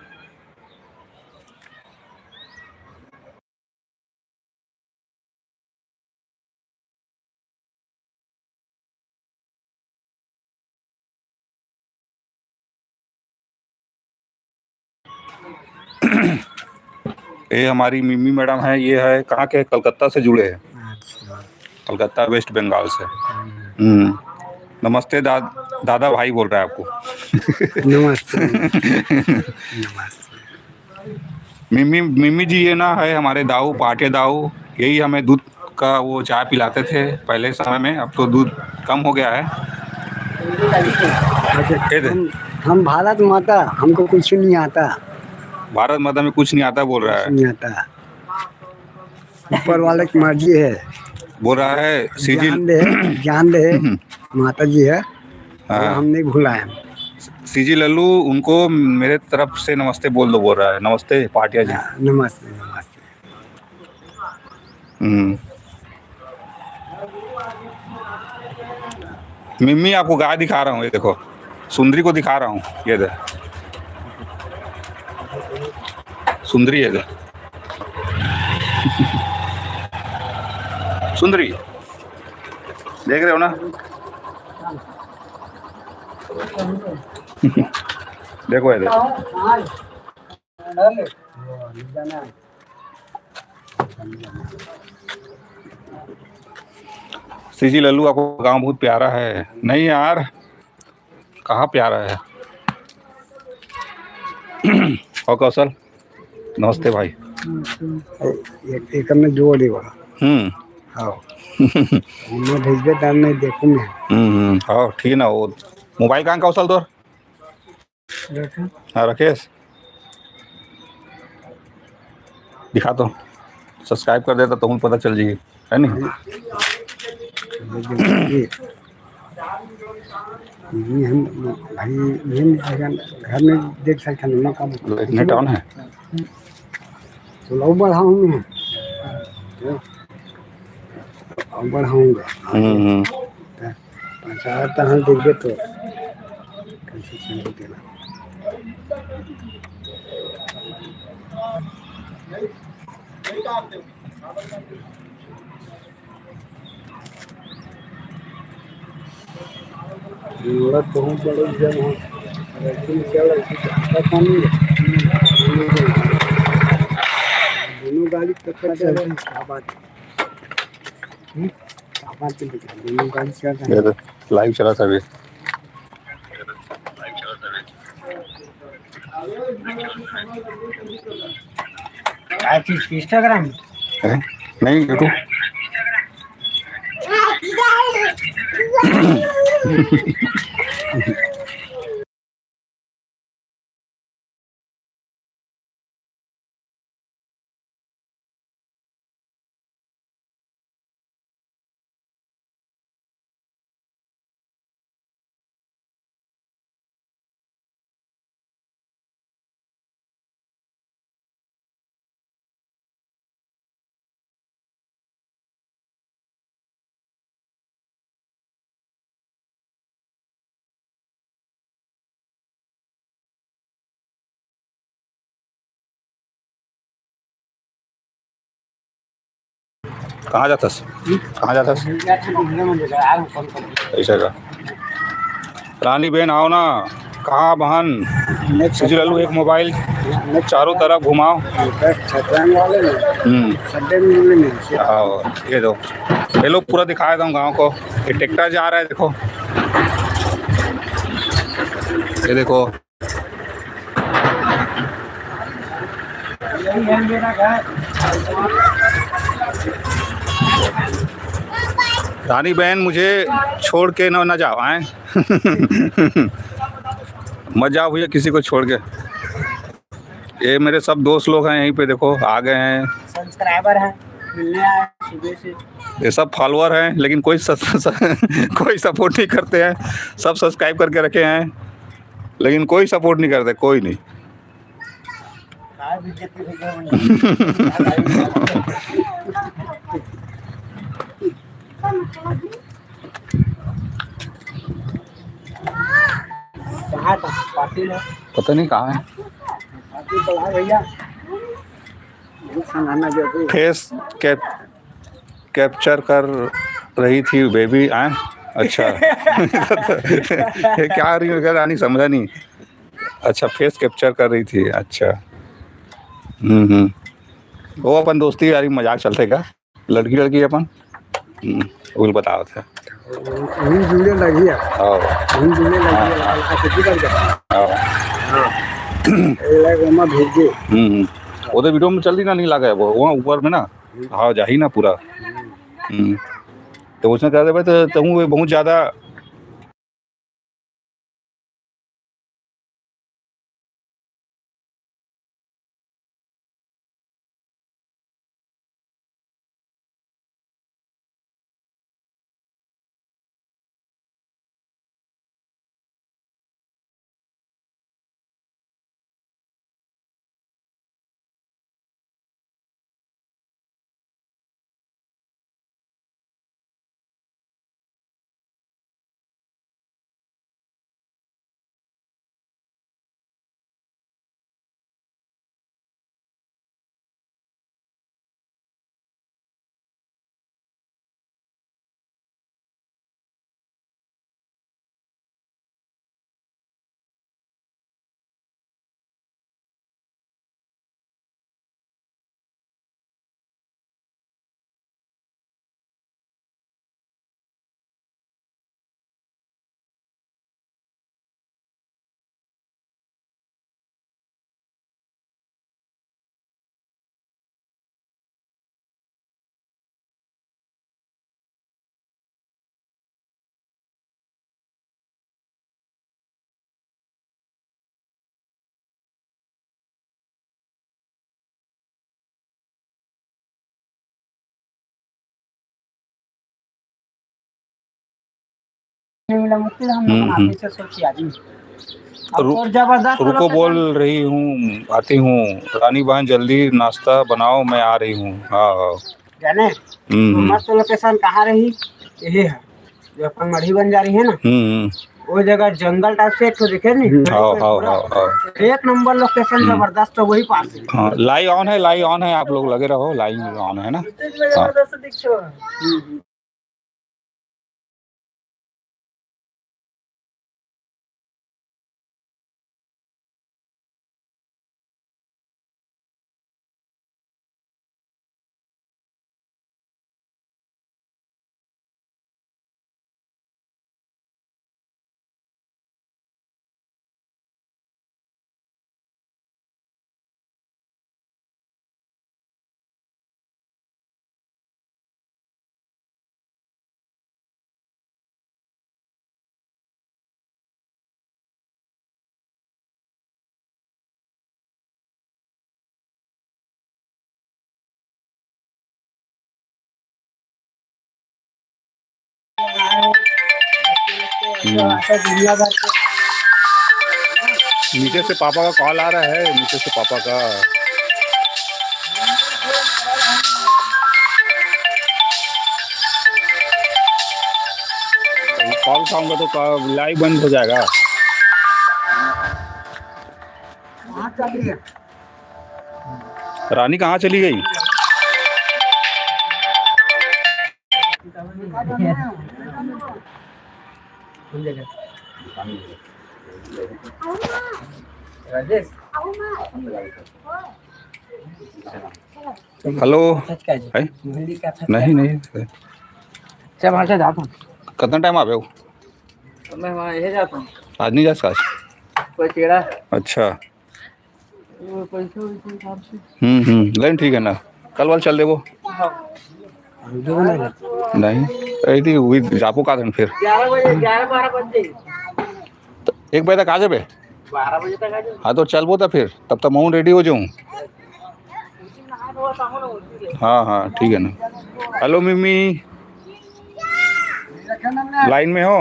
ये हमारी मिम्मी मैडम है। ये है कहाँ के कलकत्ता से जुड़े हैं। कलकत्ता वेस्ट बंगाल से। नमस्ते दादा भाई बोल रहा है आपको। नमस्ते नमस्ते। मिम्मी जी ये ना है हमारे दाऊ पाटे दाऊ। यही हमें दूध का वो चाय पिलाते थे पहले समय में। अब तो दूध कम हो गया है। हम भारत माता हमको कुछ नहीं आता। भारत माता में कुछ नहीं आता बोल रहा है। नहीं आता ऊपर वाले की मर्जी है। बोल रहा है ज्ञान दे माता जी है। हम नहीं भुलाए। सीजी लल्लू उनको मेरे तरफ से नमस्ते बोल दो बोल रहा है। नमस्ते पाटिया जी। नमस्ते नमस्ते। मिम्मी आपको गाय दिखा रहा हूँ। ये देखो सुंदरी को दिखा रहा हूँ। ये दे सुंदरी है। सुंदरी देख रहे हो ना। देखो ये सीजी लल्लू आपको गांव बहुत प्यारा है। नहीं यार कहाँ प्यारा है। और कौशल नमस्ते भाई। एक में जोड़ देगा। हाँ मैं भेजबे तार नहीं देखूँ मैं। हाँ ठीक है ना। वो मोबाइल कहाँ कौशल तोर। हाँ राकेश दिखा तो सब्सक्राइब कर देता तो मुझे पता चल जाएगी है नहीं। हम भाई घर में देख सकते हैं काम नेट ऑन है। तो लो बढ़ाऊँ मैं बढ़ाऊँगा। तो हम देखिए तो कैसे चल देना। बहुत बड़े जब दोनों गाड़ी टक्कर चल रही है। बात दोनों गाड़ी चल रही है। लाइव चला था अभी। क्या चीज इंस्टाग्राम नहीं यूट्यूब। कहाँ जातस? कहाँ जातस? ऐसा का रानी बहन आओ ना। कहाँ बहन? सूजी लालू एक मोबाइल चारों तरफ घुमाओ। छतरंग वाले में सड्डे में मिलेंगे। आओ ये दो, ये लो पूरा दिखा देता हूँ गाँव को। ये ट्रैक्टर जा रहा है देखो, ये देखो। यही है मेरा घर। रानी बहन मुझे छोड़ के ना जाओ आए। मत जाओ भैया किसी को छोड़ के। ये मेरे सब दोस्त लोग हैं यहीं पे देखो आ गए हैं। सब्सक्राइबर हैं, मिलने आए सुबह से। ये सब फॉलोअर हैं लेकिन कोई कोई सपोर्ट नहीं करते हैं। सब सब्सक्राइब करके रखे हैं लेकिन कोई सपोर्ट नहीं करते, कोई नहीं। कहाँ था पार्टी में? पता नहीं कहाँ है। पार्टी तो है भैया। फेस कैप्चर कर रही थी बेबी आए। अच्छा। ये क्या रही है रानी, समझा नहीं। अच्छा फेस कैप्चर कर रही थी, अच्छा। वो अपन दोस्ती यारी मजाक चलते का लड़की लड़की अपन वो बताओ थे। जुड़े लगी है। आओ जुड़े लगी है। किसी कर आओ गया भेज दे। वो तो वीडियो में चल रही ना, नहीं लगा है वो वहाँ ऊपर में ना। हाँ जा ही ना पूरा। तो उसने कहा था भाई तो तुम बहुत ज़्यादा मिला मुश्किल हम लोग आते से सोची आदमी। और जबरदस्त रुको बोल रही हूँ आती हूँ। रानी बहन जल्दी नाश्ता बनाओ मैं आ रही हूँ। हाँ जाने मस्त लोकेशन कहाँ रही? यही है जो अपन मढ़ी बन जा रही है ना, वो जगह जंगल टाइप से एक तो दिखे नहीं। एक नंबर लोकेशन जबरदस्त है, वही पास है। हाँ लाइव ऑन है, लाइव ऑन है, आप लोग लगे रहो, लाइव ऑन है ना। दुनिया भर के नीचे से पापा का कॉल आ रहा है, नीचे से पापा का। कॉल उठाऊंगा तो लाइव बंद हो जाएगा। रानी कहाँ चली गई? राजेश हेलो सच का जी है भिंडी का नहीं नहीं सब हाथ से जाता कितना टाइम आ गए मैं वहाँ यही जाता हूँ आज नहीं जा सका कोई टेढ़ा अच्छा वो पैसे वैसे हिसाब से लेकिन ठीक है ना कल वाल चल देवो जो नहीं नहीं ऐसी थी हुई जापो का दिन फिर 11 बजे 11-12 बजे तो 1 बजे तक आ जाबे 12 बजे तक आ जाओ हाँ तो चल वो था फिर तब तक मैं रेडी हो जाऊँ हाँ हाँ ठीक है ना हेलो मिमी लाइन में हो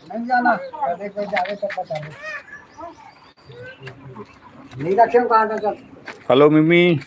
नहीं जाना अरे कोई जावे तो बता दो नहीं रखे कहाँ का हेलो मिमी